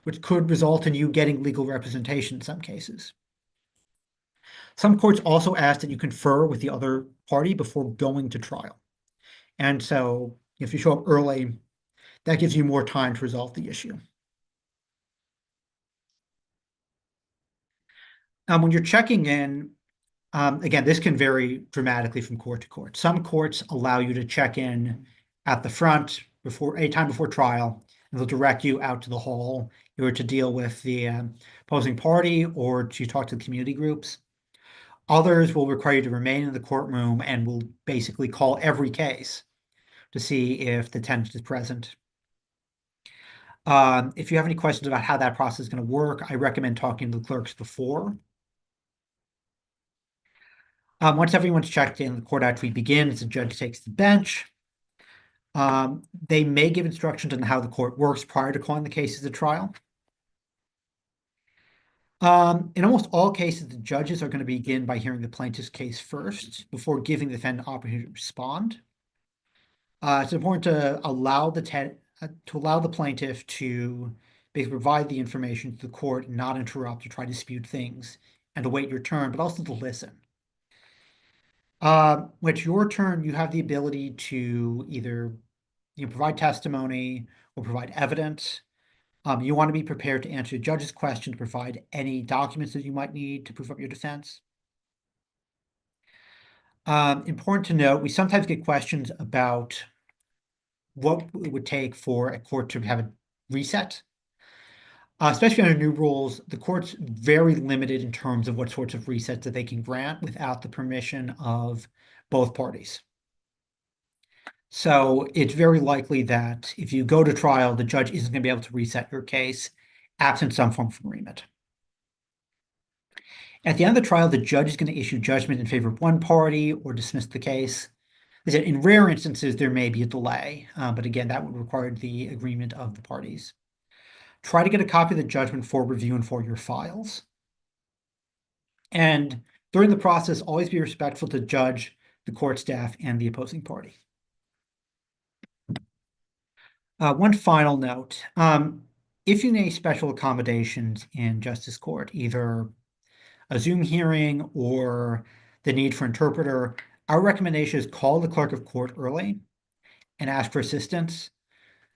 which could result in you getting legal representation in some cases. Some courts also ask that you confer with the other party before going to trial. And so if you show up early, that gives you more time to resolve the issue. When you're checking in, again, this can vary dramatically from court to court. Some courts allow you to check in at the front anytime before trial, and they'll direct you out to the hall, either to deal with the opposing party or to talk to the community groups. Others will require you to remain in the courtroom and will basically call every case to see if the tenant is present. If you have any questions about how that process is going to work, I recommend talking to the clerks before. Once everyone's checked in, the court actually begins. The judge takes the bench. They may give instructions on how the court works prior to calling the cases to trial. In almost all cases, the judges are going to begin by hearing the plaintiff's case first before giving the defendant an opportunity to respond. It's important to allow the plaintiff to basically provide the information to the court and not interrupt or try to dispute things and to wait your turn, but also to listen. When it's your turn, you have the ability to either provide testimony or provide evidence. You want to be prepared to answer the judge's question, to provide any documents that you might need to prove up your defense. Important to note, we sometimes get questions about what it would take for a court to have a reset. Especially under new rules, the court's very limited in terms of what sorts of resets that they can grant without the permission of both parties. So it's very likely that if you go to trial, the judge isn't going to be able to reset your case absent some form of agreement. At the end of the trial, the judge is going to issue judgment in favor of one party or dismiss the case. In rare instances, there may be a delay, but again, that would require the agreement of the parties. Try to get a copy of the judgment for review and for your files. And during the process, always be respectful to the judge, the court staff, and the opposing party. One final note, if you need special accommodations in justice court, either a Zoom hearing or the need for interpreter, our recommendation is call the clerk of court early and ask for assistance.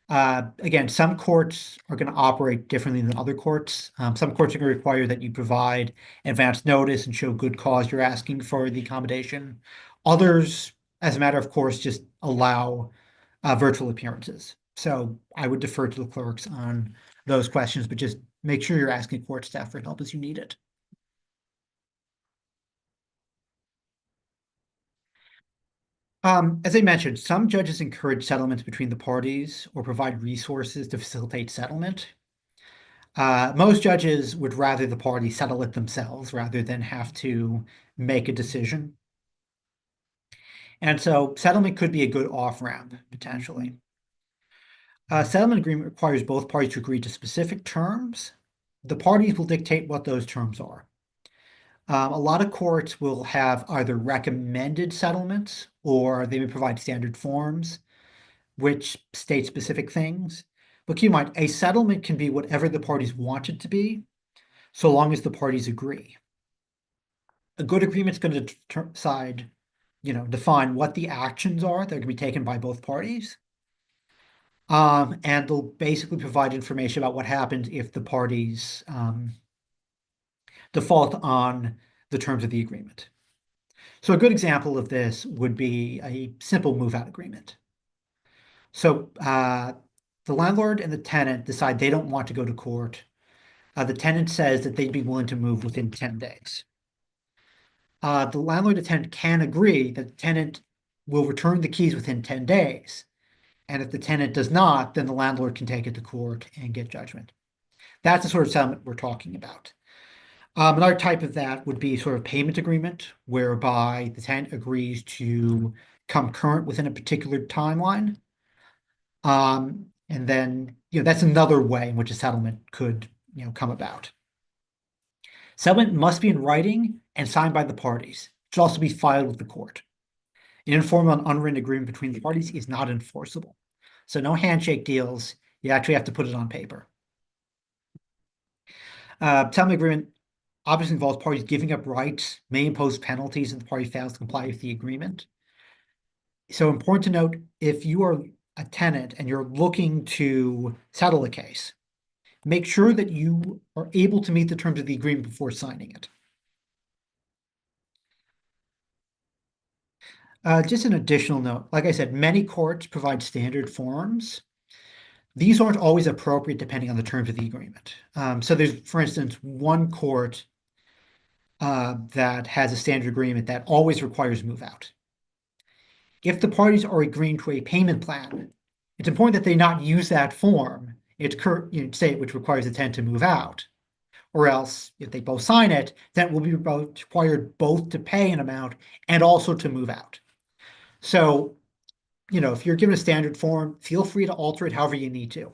Again, some courts are going to operate differently than other courts. Some courts are going to require that you provide advance notice and show good cause you're asking for the accommodation. Others, as a matter of course, just allow virtual appearances. So I would defer to the clerks on those questions, but just make sure you're asking court staff for help as you need it. As I mentioned, some judges encourage settlements between the parties or provide resources to facilitate settlement. Most judges would rather the parties settle it themselves rather than have to make a decision. And so settlement could be a good off-ramp, potentially. Settlement agreement requires both parties to agree to specific terms. The parties will dictate what those terms are. A lot of courts will have either recommended settlements or they may provide standard forms which state specific things. But keep in mind, a settlement can be whatever the parties want it to be, so long as the parties agree. A good agreement is going to define what the actions are that are going to be taken by both parties. And they'll basically provide information about what happens if the parties default on the terms of the agreement. So a good example of this would be a simple move-out agreement. So the landlord and the tenant decide they don't want to go to court. The tenant says that they'd be willing to move within 10 days. The landlord and tenant can agree that the tenant will return the keys within 10 days. And if the tenant does not, then the landlord can take it to court and get judgment. That's the sort of settlement we're talking about. Another type of that would be sort of payment agreement, whereby the tenant agrees to come current within a particular timeline. And then, that's another way in which a settlement could, come about. Settlement must be in writing and signed by the parties. It should also be filed with the court. An informal and unwritten agreement between the parties is not enforceable. So no handshake deals. You actually have to put it on paper. Settlement agreement obviously involves parties giving up rights, may impose penalties if the party fails to comply with the agreement. So important to note, if you are a tenant and you're looking to settle a case, make sure that you are able to meet the terms of the agreement before signing it. Just an additional note, like I said, many courts provide standard forms. These aren't always appropriate depending on the terms of the agreement. So there's, for instance, one court that has a standard agreement that always requires move out. If the parties are agreeing to a payment plan, it's important that they not use that form, its current state, which requires the tenant to move out. Or else, if they both sign it, then it will be required both to pay an amount and also to move out. So, if you're given a standard form, feel free to alter it however you need to.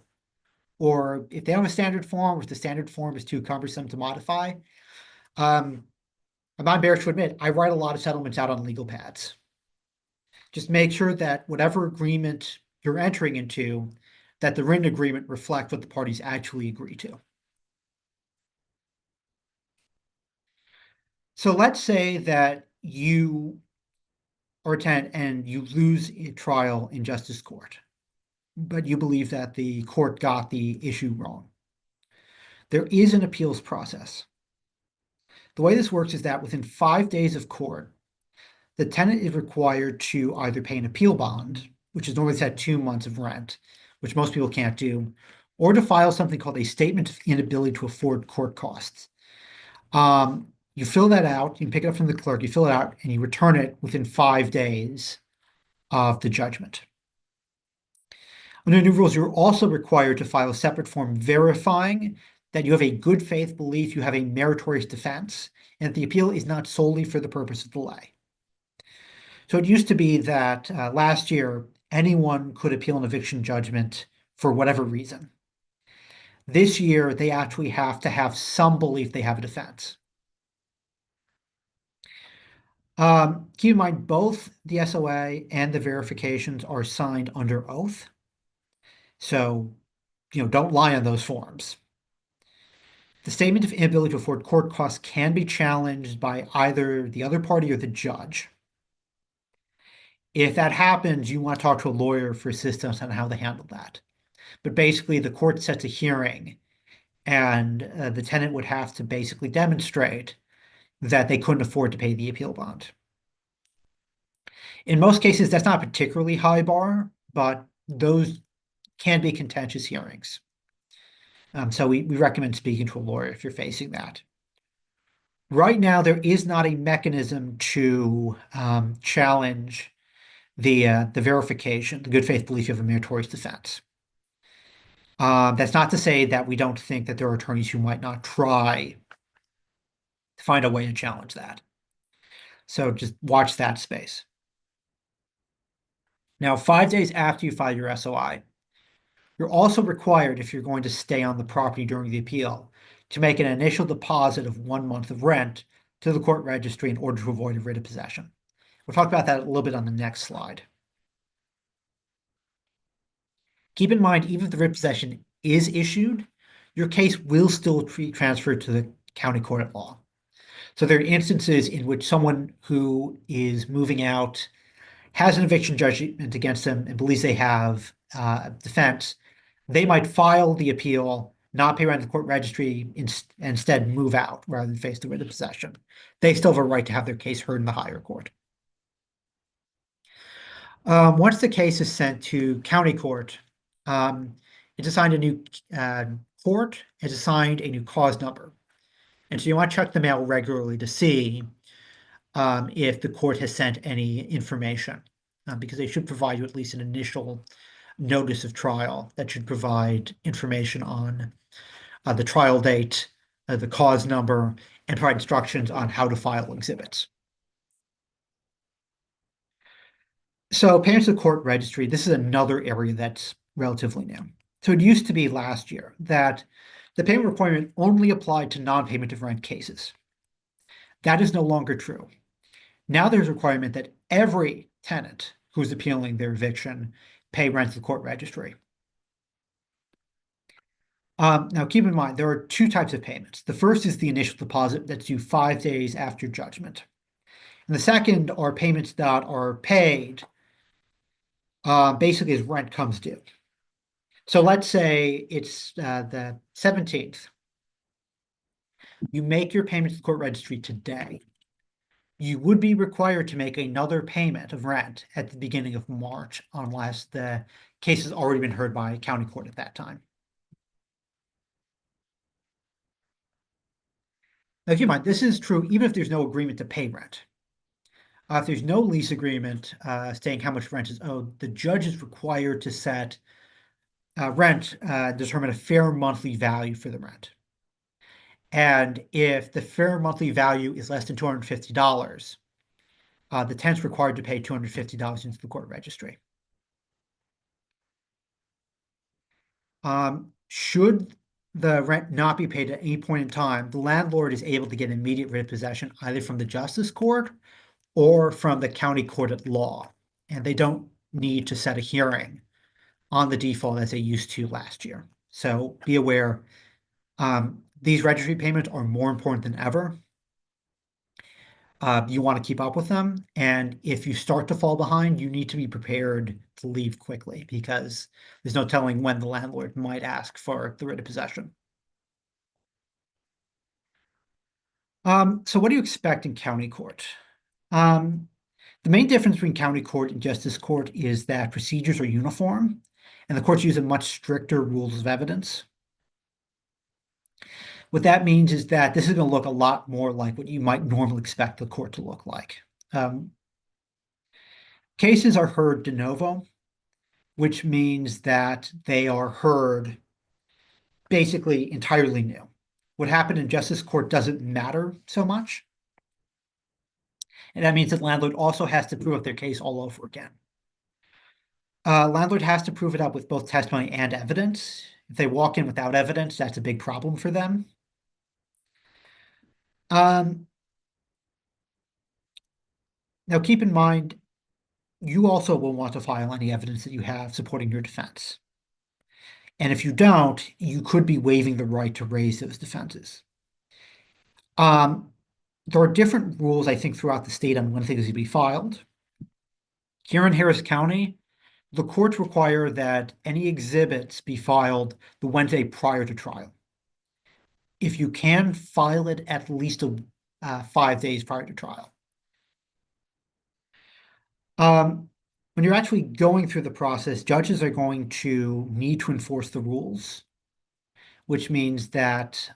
Or if they have a standard form, or if the standard form is too cumbersome to modify, I'm not embarrassed to admit, I write a lot of settlements out on legal pads. Just make sure that whatever agreement you're entering into, that the written agreement reflects what the parties actually agree to. So let's say that you are a tenant and you lose a trial in justice court, but you believe that the court got the issue wrong. There is an appeals process. The way this works is that within 5 days of court, the tenant is required to either pay an appeal bond, which is normally set 2 months of rent, which most people can't do, or to file something called a statement of inability to afford court costs. You fill that out, you can pick it up from the clerk, you fill it out, and you return it within 5 days of the judgment. Under new rules, you're also required to file a separate form verifying that you have a good faith belief you have a meritorious defense, and that the appeal is not solely for the purpose of delay. So it used to be that last year, anyone could appeal an eviction judgment for whatever reason. This year, they actually have to have some belief they have a defense. Keep in mind, both the SOA and the verifications are signed under oath. So, don't lie on those forms. The statement of inability to afford court costs can be challenged by either the other party or the judge. If that happens, you want to talk to a lawyer for assistance on how to handle that. But basically, the court sets a hearing, and the tenant would have to basically demonstrate that they couldn't afford to pay the appeal bond. In most cases, that's not a particularly high bar, but those can be contentious hearings. So we recommend speaking to a lawyer if you're facing that. Right now, there is not a mechanism to challenge the verification, the good faith belief you have a meritorious defense. That's not to say that we don't think that there are attorneys who might not try to find a way to challenge that. So just watch that space. Now, 5 days after you file your SOI, you're also required, if you're going to stay on the property during the appeal, to make an initial deposit of 1 month of rent to the court registry in order to avoid a writ of possession. We'll talk about that a little bit on the next slide. Keep in mind, even if the writ of possession is issued, your case will still be transferred to the county court at law. So there are instances in which someone who is moving out has an eviction judgment against them and believes they have defense. They might file the appeal, not pay rent to the court registry, instead move out rather than face the writ of possession. They still have a right to have their case heard in the higher court. Once the case is sent to county court, It's assigned a new court. It's assigned a new cause number. And so you want to check the mail regularly to see if the court has sent any information, because they should provide you at least an initial notice of trial that should provide information on the trial date, the cause number, and provide instructions on how to file exhibits. So payments to the court registry, this is another area that's relatively new. So it used to be last year that the payment requirement only applied to non-payment of rent cases. That is no longer true. Now there's a requirement that every tenant who's appealing their eviction pay rent to the court registry. Now keep in mind, there are two types of payments. The first is the initial deposit that's due 5 days after judgment. And the second are payments that are paid basically as rent comes due. So let's say it's the 17th. You make your payment to the court registry today. You would be required to make another payment of rent at the beginning of March unless the case has already been heard by a county court at that time. Now keep in mind, this is true even if there's no agreement to pay rent. If there's no lease agreement saying how much rent is owed, the judge is required to set determine a fair monthly value for the rent. And if the fair monthly value is less than $250, the tenant's required to pay $250 into the court registry. Should the rent not be paid at any point in time, the landlord is able to get immediate writ of possession either from the justice court or from the county court at law. And they don't need to set a hearing on the default as they used to last year. So be aware, these registry payments are more important than ever. You want to keep up with them. And if you start to fall behind, you need to be prepared to leave quickly because there's no telling when the landlord might ask for the writ of possession. So what do you expect in county court? The main difference between county court and justice court is that procedures are uniform and the courts use a much stricter rules of evidence. What that means is that this is going to look a lot more like what you might normally expect the court to look like. Cases are heard de novo, which means that they are heard basically entirely new. What happened in justice court doesn't matter so much. And that means that landlord also has to prove up their case all over again. Landlord has to prove it up with both testimony and evidence. If they walk in without evidence, that's a big problem for them. Now keep in mind, you also will want to file any evidence that you have supporting your defense. And if you don't, you could be waiving the right to raise those defenses. There are different rules, I think, throughout the state on when things can be filed. Here in Harris County, the courts require that any exhibits be filed the Wednesday prior to trial. If you can, file it at least 5 days prior to trial. When you're actually going through the process, judges are going to need to enforce the rules, which means that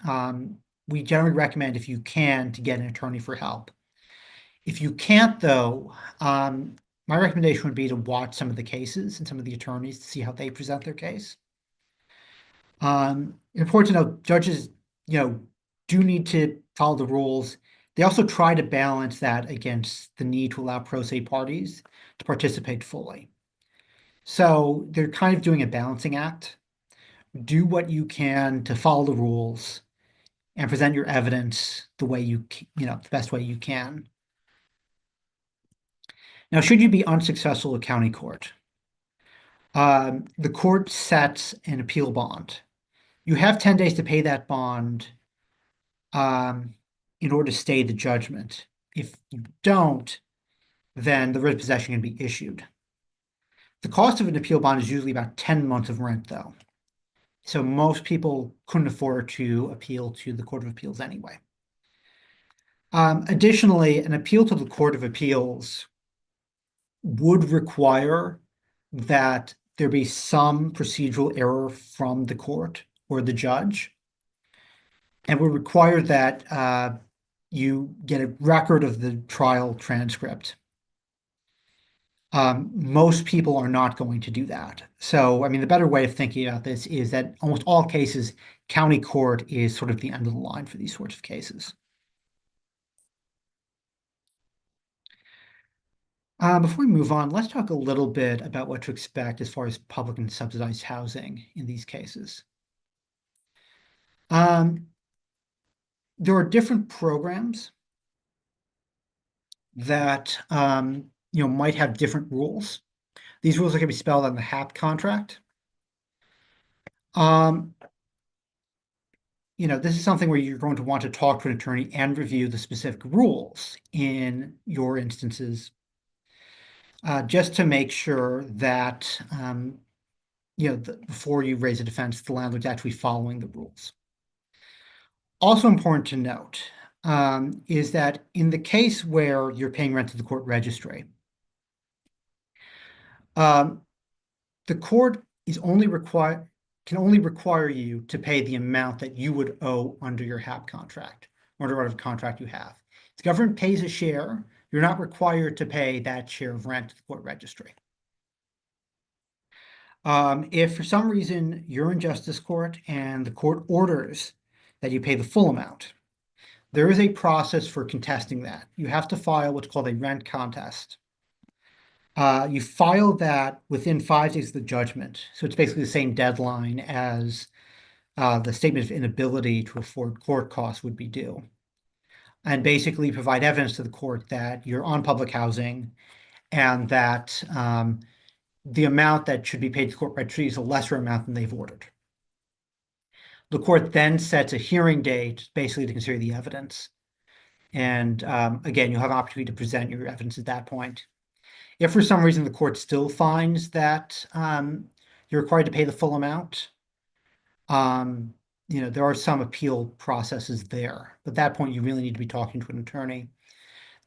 we generally recommend, if you can, to get an attorney for help. If you can't, though, my recommendation would be to watch some of the cases and some of the attorneys to see how they present their case. Important to note, judges, do need to follow the rules. They also try to balance that against the need to allow pro se parties to participate fully. So they're kind of doing a balancing act. Do what you can to follow the rules and present your evidence the way the best way you can. Now, should you be unsuccessful at county court, the court sets an appeal bond. You have 10 days to pay that bond in order to stay the judgment. If you don't, then the writ of possession can be issued. The cost of an appeal bond is usually about 10 months of rent, though. So most people couldn't afford to appeal to the Court of Appeals anyway. Additionally, an appeal to the Court of Appeals would require that there be some procedural error from the court or the judge, and would require that you get a record of the trial transcript. Most people are not going to do that. So, I mean, the better way of thinking about this is that almost all cases, county court is sort of the end of the line for these sorts of cases. Before we move on, let's talk a little bit about what to expect as far as public and subsidized housing in these cases. There are different programs that might have different rules. These rules are going to be spelled on the HAP contract. This is something where you're going to want to talk to an attorney and review the specific rules in your instances, just to make sure that before you raise a defense, the landlord's actually following the rules. Also important to note is that in the case where you're paying rent to the court registry, the court can only require you to pay the amount that you would owe under your HAP contract or under whatever contract you have. If the government pays a share, you're not required to pay that share of rent to the court registry. If for some reason you're in justice court and the court orders that you pay the full amount, there is a process for contesting that. You have to file what's called a rent contest. You file that within 5 days of the judgment. So it's basically the same deadline as the statement of inability to afford court costs would be due. And basically provide evidence to the court that you're on public housing and that the amount that should be paid to the court registry is a lesser amount than they've ordered. The court then sets a hearing date basically to consider the evidence. And again, you'll have an opportunity to present your evidence at that point. If for some reason the court still finds that you're required to pay the full amount, there are some appeal processes there. But at that point, you really need to be talking to an attorney.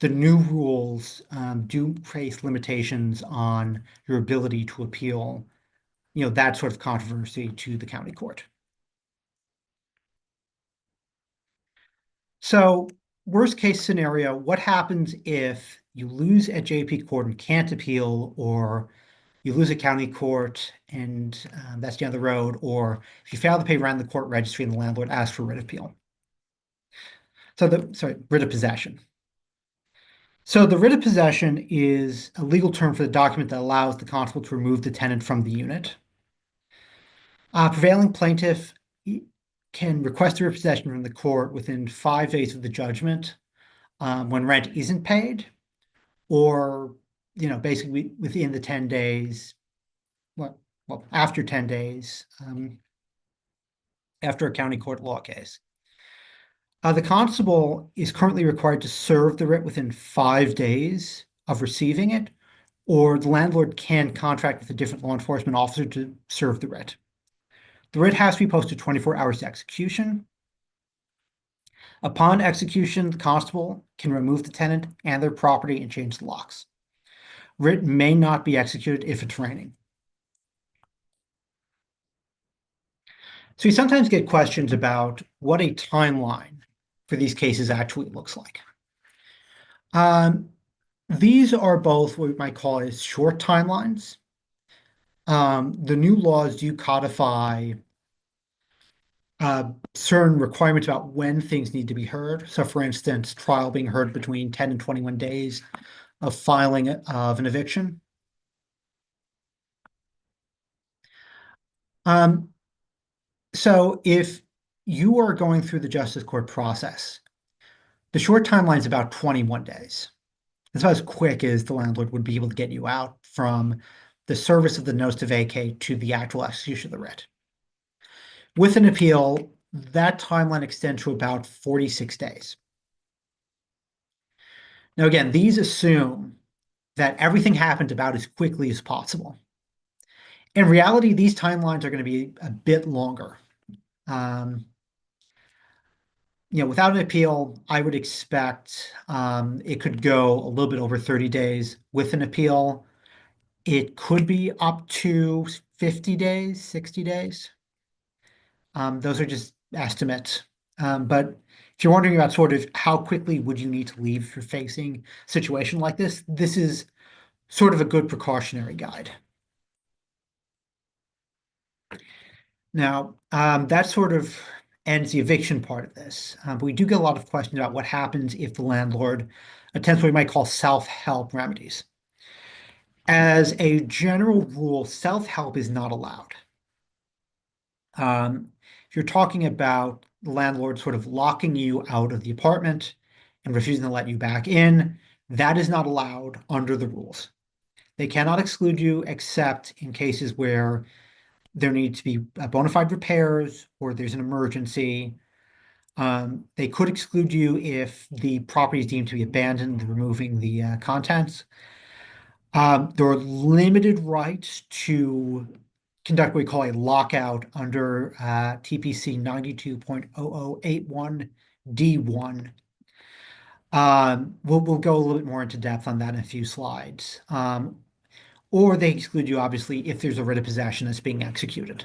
The new rules do place limitations on your ability to appeal, that sort of controversy to the county court. So, worst case scenario, what happens if you lose at JP court and can't appeal, or you lose at county court and that's down the road, or if you fail to pay rent in the court registry and the landlord asks for writ of appeal? Writ of possession. So the writ of possession is a legal term for the document that allows the constable to remove the tenant from the unit. Prevailing plaintiff can request a writ of possession from the court within 5 days of the judgment when rent isn't paid, or basically within the 10 days, after 10 days, after a county court law case. The constable is currently required to serve the writ within 5 days of receiving it, or the landlord can contract with a different law enforcement officer to serve the writ. The writ has to be posted 24 hours to execution. Upon execution, the constable can remove the tenant and their property and change the locks. Writ may not be executed if it's raining. So we sometimes get questions about what a timeline for these cases actually looks like. These are both what we might call as short timelines. The new laws do codify certain requirements about when things need to be heard. So for instance, trial being heard between 10 and 21 days of filing of an eviction. So if you are going through the justice court process, the short timeline is about 21 days. It's about as quick as the landlord would be able to get you out from the service of the notice to vacate to the actual execution of the writ. With an appeal, that timeline extends to about 46 days. Now, again, these assume that everything happened about as quickly as possible. In reality, these timelines are going to be a bit longer. Without an appeal, I would expect it could go a little bit over 30 days. With an appeal, It could be up to 50 days, 60 days. Those are just estimates. But if you're wondering about sort of how quickly would you need to leave if you're facing a situation like this is sort of a good precautionary guide. Now, that sort of ends the eviction part of this. But we do get a lot of questions about what happens if the landlord attempts what we might call self-help remedies. As a general rule, self-help is not allowed. If you're talking about the landlord sort of locking you out of the apartment and refusing to let you back in, that is not allowed under the rules. They cannot exclude you except in cases where there need to be bona fide repairs or there's an emergency. They could exclude you if the property is deemed to be abandoned, removing the contents. There are limited rights to conduct what we call a lockout under TPC 92.0081D1. We'll go a little bit more into depth on that in a few slides. Or they exclude you, obviously, if there's a writ of possession that's being executed.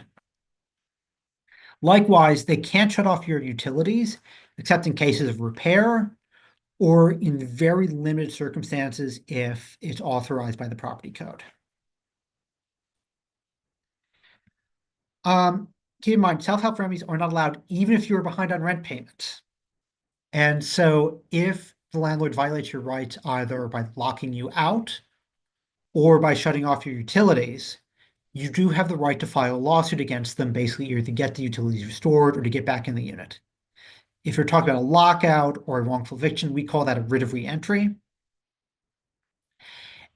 Likewise, they can't shut off your utilities except in cases of repair or in very limited circumstances if it's authorized by the property code. Keep in mind, self-help remedies are not allowed even if you're behind on rent payments. And so if the landlord violates your rights either by locking you out or by shutting off your utilities, you do have the right to file a lawsuit against them, basically either to get the utilities restored or to get back in the unit. If you're talking about a lockout or a wrongful eviction, we call that a writ of reentry.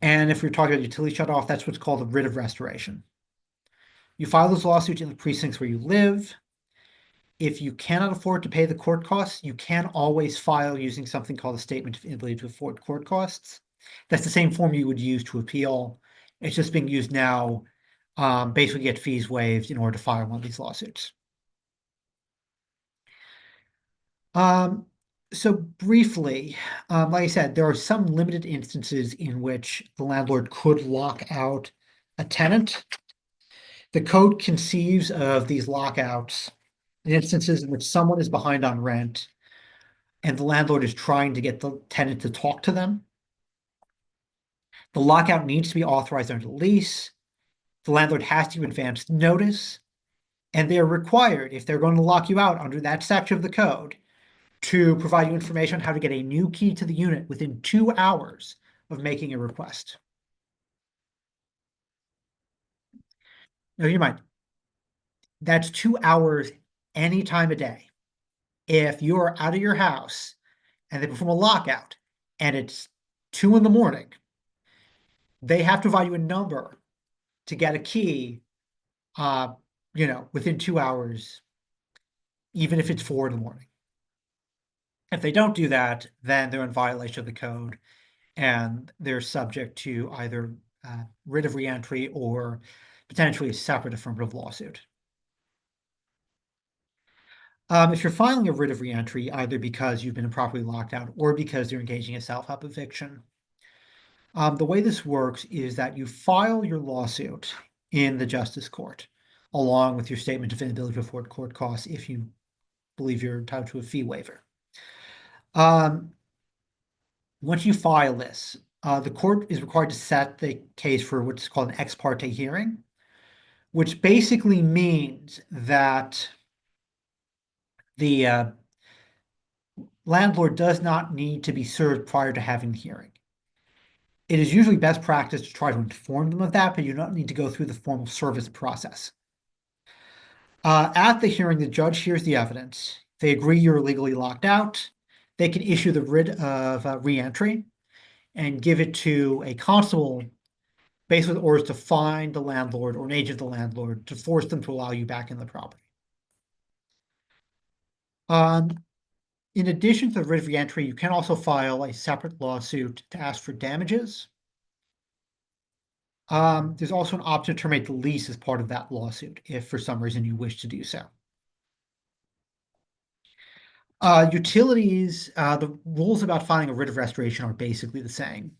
And if you're talking about utility shut off, that's what's called a writ of restoration. You file those lawsuits in the precincts where you live. If you cannot afford to pay the court costs, you can always file using something called a statement of inability to afford court costs. That's the same form you would use to appeal. It's just being used now, basically get fees waived in order to file one of these lawsuits. So briefly, like I said, there are some limited instances in which the landlord could lock out a tenant. The code conceives of these lockouts in instances in which someone is behind on rent and the landlord is trying to get the tenant to talk to them. The lockout needs to be authorized under the lease. The landlord has to give advance notice, and they're required, if they're going to lock you out under that section of the code, to provide you information on how to get a new key to the unit within 2 hours of making a request. Now, you might, that's 2 hours any time of day. If you're out of your house and they perform a lockout and it's 2 in the morning, they have to provide you a number to get a key, within 2 hours, even if it's 4 in the morning. If they don't do that, then they're in violation of the code and they're subject to either writ of reentry or potentially a separate affirmative lawsuit. If you're filing a writ of reentry, either because you've been improperly locked out or because you're engaging in a self-help eviction, the way this works is that you file your lawsuit in the justice court, along with your statement of inability to afford court costs if you believe you're entitled to a fee waiver. Once you file this, the court is required to set the case for what's called an ex parte hearing, which basically means that the landlord does not need to be served prior to having the hearing. It is usually best practice to try to inform them of that, but you don't need to go through the formal service process. At the hearing, the judge hears the evidence. They agree you're illegally locked out. They can issue the writ of reentry and give it to a constable, basically with orders to find the landlord or an agent of the landlord to force them to allow you back in the property. In addition to the writ of reentry, you can also file a separate lawsuit to ask for damages. There's also an option to terminate the lease as part of that lawsuit, if for some reason you wish to do so. Utilities, the rules about filing a writ of restoration are basically the same.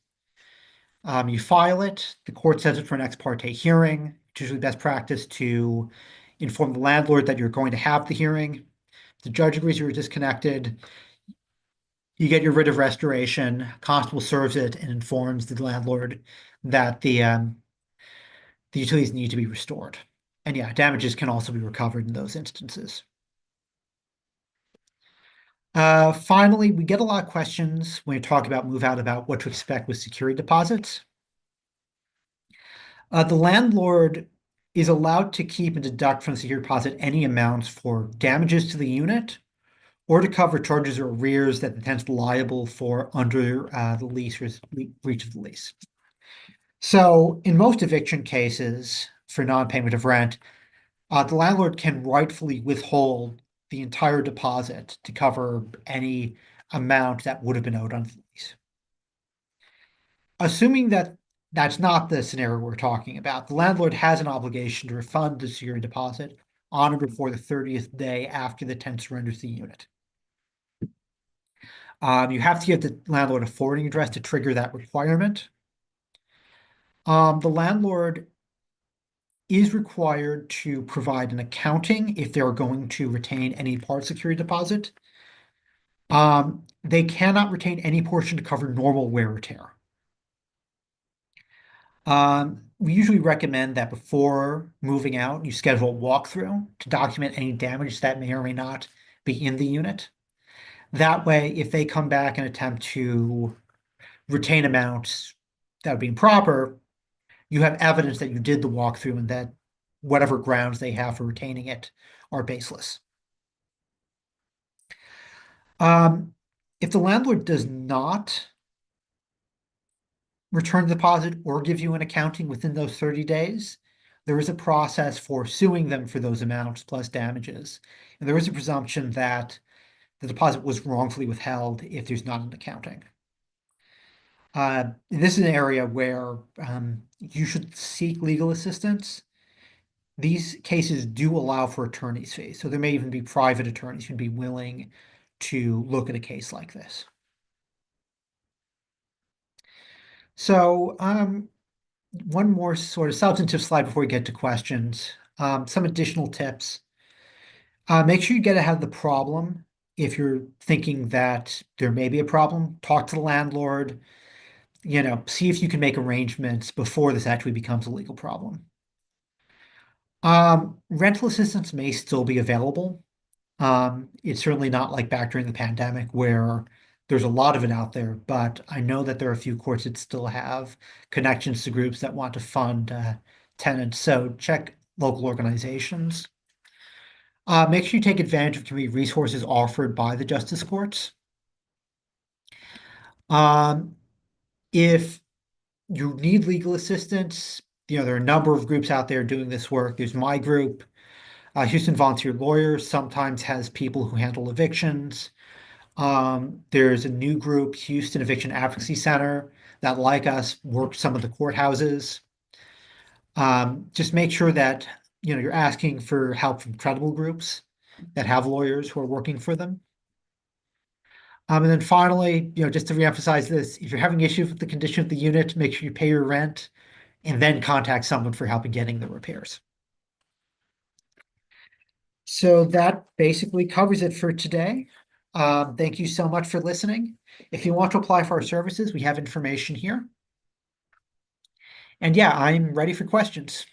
You file it, the court sets it for an ex parte hearing. It's usually best practice to inform the landlord that you're going to have the hearing. The judge agrees you were disconnected. You get your writ of restoration. Constable serves it and informs the landlord that the utilities need to be restored. And yeah, damages can also be recovered in those instances. Finally, we get a lot of questions when you talk about move out about what to expect with security deposits. The landlord is allowed to keep and deduct from the security deposit any amounts for damages to the unit or to cover charges or arrears that the tenant's liable for under the lease or breach of the lease. So in most eviction cases for non-payment of rent, the landlord can rightfully withhold the entire deposit to cover any amount that would have been owed on the lease. Assuming that that's not the scenario we're talking about, the landlord has an obligation to refund the security deposit on or before the 30th day after the tenant surrenders the unit. You have to give the landlord a forwarding address to trigger that requirement. The landlord is required to provide an accounting if they're going to retain any part security deposit. They cannot retain any portion to cover normal wear or tear. We usually recommend that before moving out, you schedule a walkthrough to document any damage that may or may not be in the unit. That way, if they come back and attempt to retain amounts that would be improper, you have evidence that you did the walkthrough and that whatever grounds they have for retaining it are baseless. If the landlord does not return the deposit or give you an accounting within those 30 days, there is a process for suing them for those amounts plus damages. And there is a presumption that the deposit was wrongfully withheld if there's not an accounting. This is an area where you should seek legal assistance. These cases do allow for attorney's fees, so there may even be private attorneys who'd be willing to look at a case like this. So one more sort of substantive slide before we get to questions. Some additional tips. Make sure you get ahead of the problem. If you're thinking that there may be a problem, talk to the landlord, see if you can make arrangements before this actually becomes a legal problem. Rental assistance may still be available. It's certainly not like back during the pandemic where there's a lot of it out there, but I know that there are a few courts that still have connections to groups that want to fund tenants. So check local organizations. Make sure you take advantage of community resources offered by the justice courts. If you need legal assistance, there are a number of groups out there doing this work. There's my group, Houston Volunteer Lawyers, sometimes has people who handle evictions. There's a new group, Houston Eviction Advocacy Center, that, like us, work some of the courthouses. Just make sure that you're asking for help from credible groups that have lawyers who are working for them. And then finally, just to reemphasize this, if you're having issues with the condition of the unit, make sure you pay your rent and then contact someone for help in getting the repairs. So that basically covers it for today. Thank you so much for listening. If you want to apply for our services, we have information here. And yeah, I'm ready for questions.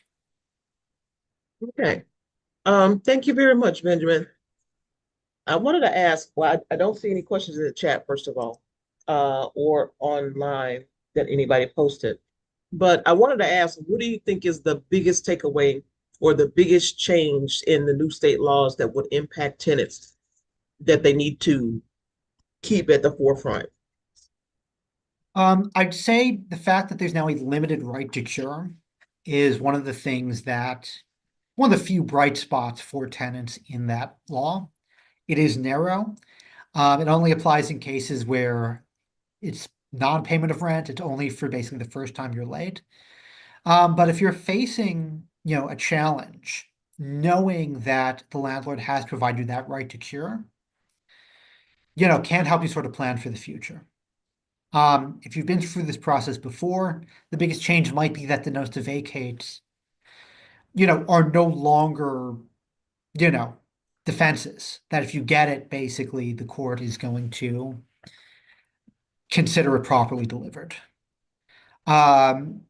Okay. Thank you very much, Benjamin. I wanted to ask, well, I don't see any questions in the chat, first of all, or online that anybody posted. But I wanted to ask, what do you think is the biggest takeaway or the biggest change in the new state laws that would impact tenants that they need to keep at the forefront? I'd say the fact that there's now a limited right to cure is one of the few bright spots for tenants in that law. It is narrow. It only applies in cases where it's non-payment of rent. It's only for basically the first time you're late. But if you're facing, a challenge, knowing that the landlord has provided you that right to cure, can help you sort of plan for the future. If you've been through this process before, the biggest change might be that the notice to vacate, are no longer, you know, defenses. That if you get it, basically the court is going to consider it properly delivered. Um,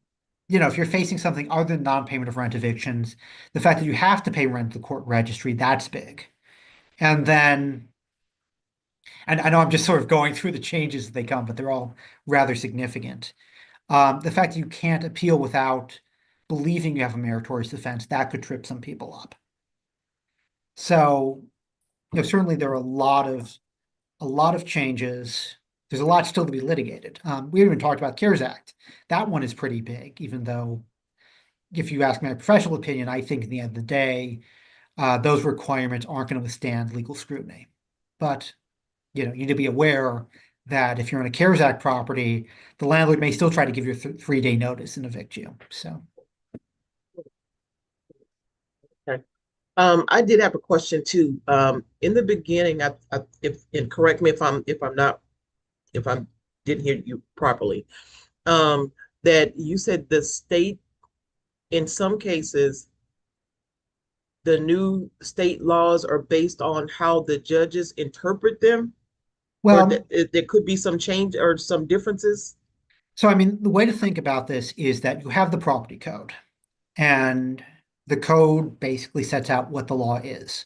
if you're facing something other than non-payment of rent evictions, the fact that you have to pay rent to the court registry, that's big. And then, and I know I'm just sort of going through the changes as they come, but they're all rather significant. The fact that you can't appeal without believing you have a meritorious defense, that could trip some people up. So, certainly there are a lot of changes. There's a lot still to be litigated. We haven't even talked about CARES Act. That one is pretty big, even though if you ask my professional opinion, I think at the end of the day, those requirements aren't going to withstand legal scrutiny. But you need to be aware that if you're in a CARES Act property, the landlord may still try to give you a 3-day notice and evict you. So, Okay. I did have a question too. In the beginning, if and correct me if I'm not if I didn't hear you properly, that you said the state in some cases the new state laws are based on how the judges interpret them, or well, that there could be some change or some differences. so I mean, the way to think about this is that you have the property code, and the code basically sets out what the law is.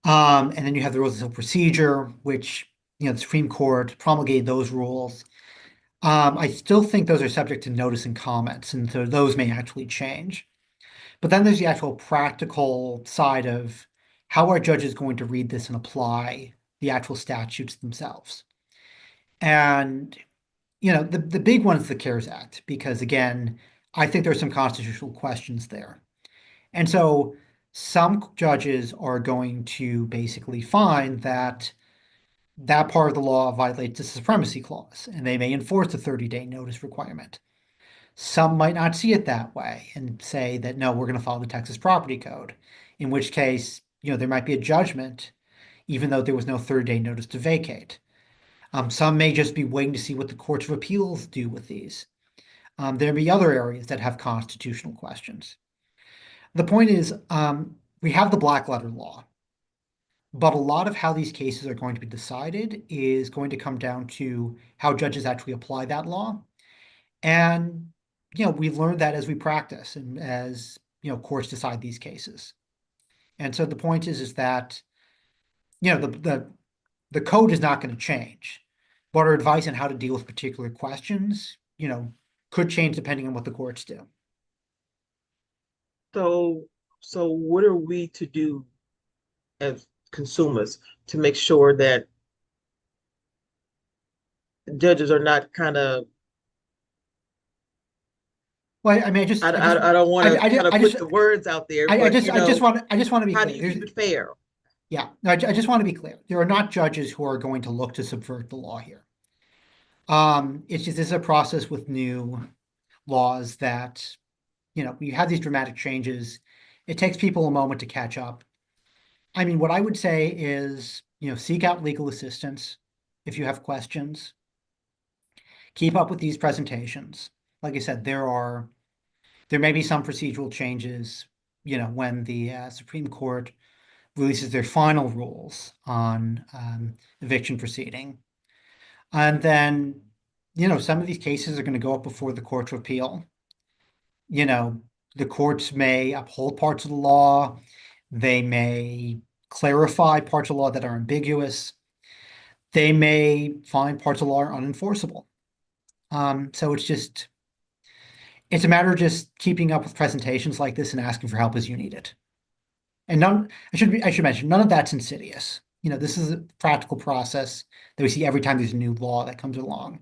And then you have the rules of procedure, which, the Supreme Court promulgated those rules. I still think those are subject to notice and comments, and so those may actually change. But then there's the actual practical side of how are judges going to read this and apply the actual statutes themselves. And, the big one is the CARES Act, because again, I think there's some constitutional questions there. And so some judges are going to basically find that that part of the law violates the supremacy clause, and they may enforce the 30-day notice requirement. Some might not see it that way and say that, no, we're going to follow the Texas property code, in which case, there might be a judgment, even though there was no 30-day notice to vacate. Some may just be waiting to see what the courts of appeals do with these. There may be other areas that have constitutional questions. The point is, we have the black letter law, but a lot of how these cases are going to be decided is going to come down to how judges actually apply that law. And, we've learned that as we practice and as, courts decide these cases. And so the point is that, the code is not going to change, but our advice on how to deal with particular questions, could change depending on what the courts do. So, so what are we to do as consumers to make sure that judges are not kind of, Well, I mean, I don't want to kind of I put just, the words out there, I but just, I just want to be how do clear. you keep it fair? Yeah, no, I just want to be clear. There are not judges who are going to look to subvert the law here. It's just, this is a process with new laws that, we have these dramatic changes. It takes people a moment to catch up. I mean, what I would say is, seek out legal assistance if you have questions. Keep up with these presentations. Like I said, there may be some procedural changes, when the Supreme Court releases their final rules on eviction proceeding. And then, some of these cases are going to go up before the Court of Appeal. The courts may uphold parts of the law. They may clarify parts of law that are ambiguous. They may find parts of law are unenforceable. So it's a matter of just keeping up with presentations like this and asking for help as you need it. And I should mention, none of that's insidious. This is a practical process that we see every time there's a new law that comes along,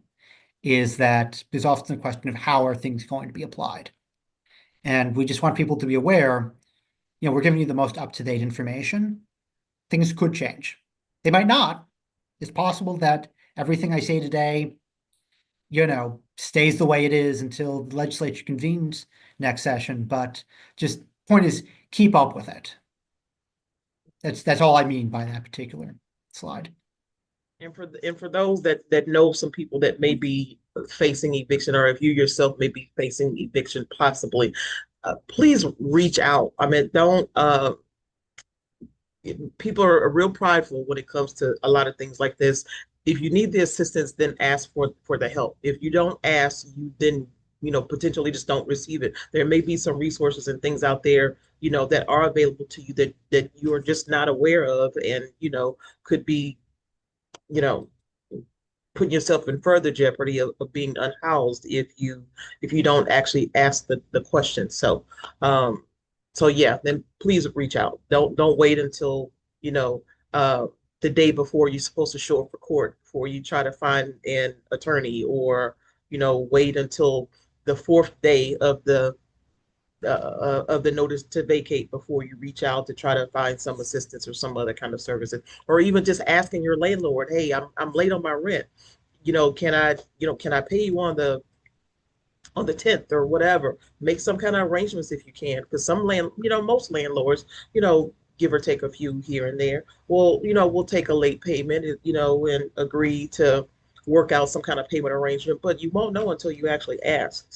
is that there's often a question of how are things going to be applied. And we just want people to be aware, we're giving you the most up-to-date information. Things could change. They might not. It's possible that everything I say today, stays the way it is until the legislature convenes next session. But just point is, keep up with it. That's all I mean by that particular slide. And for those that know some people that may be facing eviction, or if you yourself may be facing eviction possibly, please reach out. I mean, don't people are real prideful when it comes to a lot of things like this. If you need the assistance, then ask for the help. If you don't ask, you then potentially just don't receive it. There may be some resources and things out there that are available to you that you are just not aware of, and could be you know putting yourself in further jeopardy of being unhoused if you don't actually ask the question. Um so yeah, then please reach out. Don't wait until you know uh the day before you're supposed to show up for court before you try to find an attorney, or wait until the fourth day of the notice to vacate before you reach out to try to find some assistance or some other kind of services, or even just asking your landlord, hey, I'm late on my rent. Can I pay you on the 10th or whatever? Make some kind of arrangements if you can, because most landlords, give or take a few here and there, we'll take a late payment, and agree to work out some kind of payment arrangement, but you won't know until you actually ask.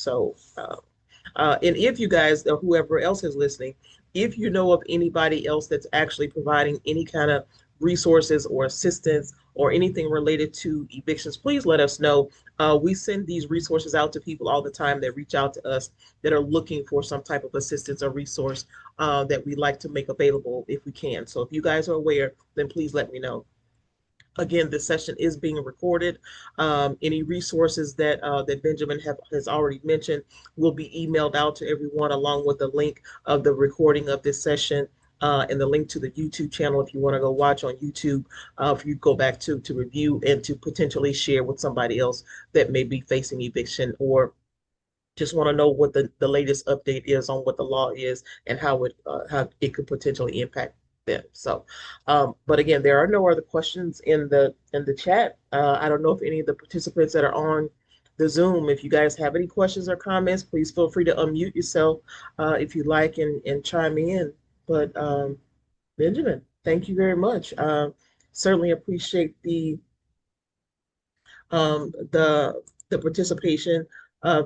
And if you guys, or whoever else is listening, if you know of anybody else that's actually providing any kind of resources or assistance or anything related to evictions, please let us know. We send these resources out to people all the time that reach out to us that are looking for some type of assistance or resource that we like to make available if we can. So if you guys are aware, then please let me know. Again, this session is being recorded. Any resources that Benjamin has already mentioned will be emailed out to everyone, along with the link of the recording of this session, and the link to the YouTube channel if you want to go watch on YouTube, if you go back to review and to potentially share with somebody else that may be facing eviction, or just want to know what the latest update is on what the law is and how it could potentially impact them. So, but again, there are no other questions in the chat. I don't know if any of the participants that are on the Zoom, if you guys have any questions or comments, please feel free to unmute yourself if you like, and chime in. But Benjamin, thank you very much. Certainly appreciate the participation.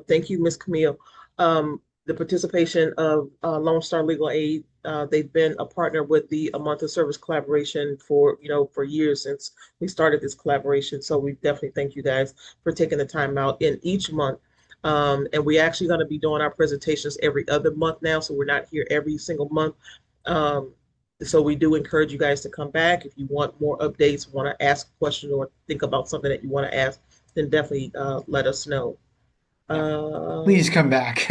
Thank you, Ms. Camille. The participation of Lone Star Legal Aid. They've been a partner with the A Month of Service collaboration for years since we started this collaboration. So we definitely thank you guys for taking the time out in each month. And we're actually going to be doing our presentations every other month now, so we're not here every single month. Um, so we do encourage you guys to come back if you want more updates, want to ask a question, or think about something that you want to ask, then definitely let us know. Please come back.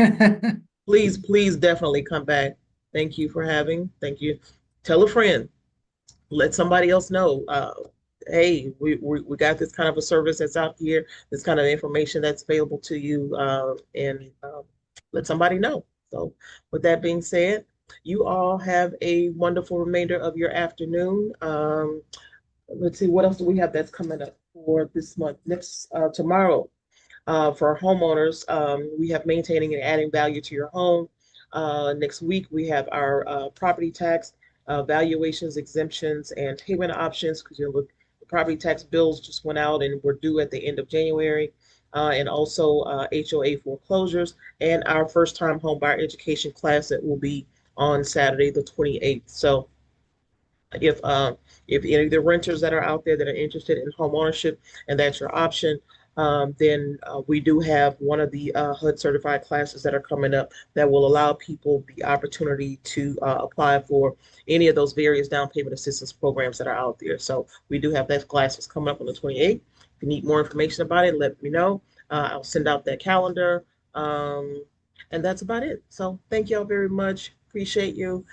Please definitely come back. Thank you. Tell a friend, let somebody else know. Hey, we got this kind of a service that's out here, this kind of information that's available to you, and let somebody know. So, with that being said, you all have a wonderful remainder of your afternoon. Let's see, what else do we have that's coming up for this month? Next, tomorrow, for our homeowners, we have maintaining and adding value to your home. Next week, we have our property tax valuations, exemptions, and payment options, because the property tax bills just went out and were due at the end of January. And also HOA foreclosures, and our first time home buyer education class that will be on Saturday, the 28th. So if if any of the renters that are out there that are interested in home ownership and that's your option, then we do have one of the HUD certified classes that are coming up that will allow people the opportunity to apply for any of those various down payment assistance programs that are out there. So we do have that classes coming up on the 28th. If you need more information about it, let me know. I'll send out that calendar. And that's about it. So thank y'all very much. Appreciate you.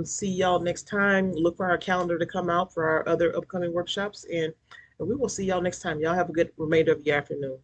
See y'all next time. Look for our calendar to come out for our other upcoming workshops, and we will see y'all next time. Y'all have a good remainder of your afternoon.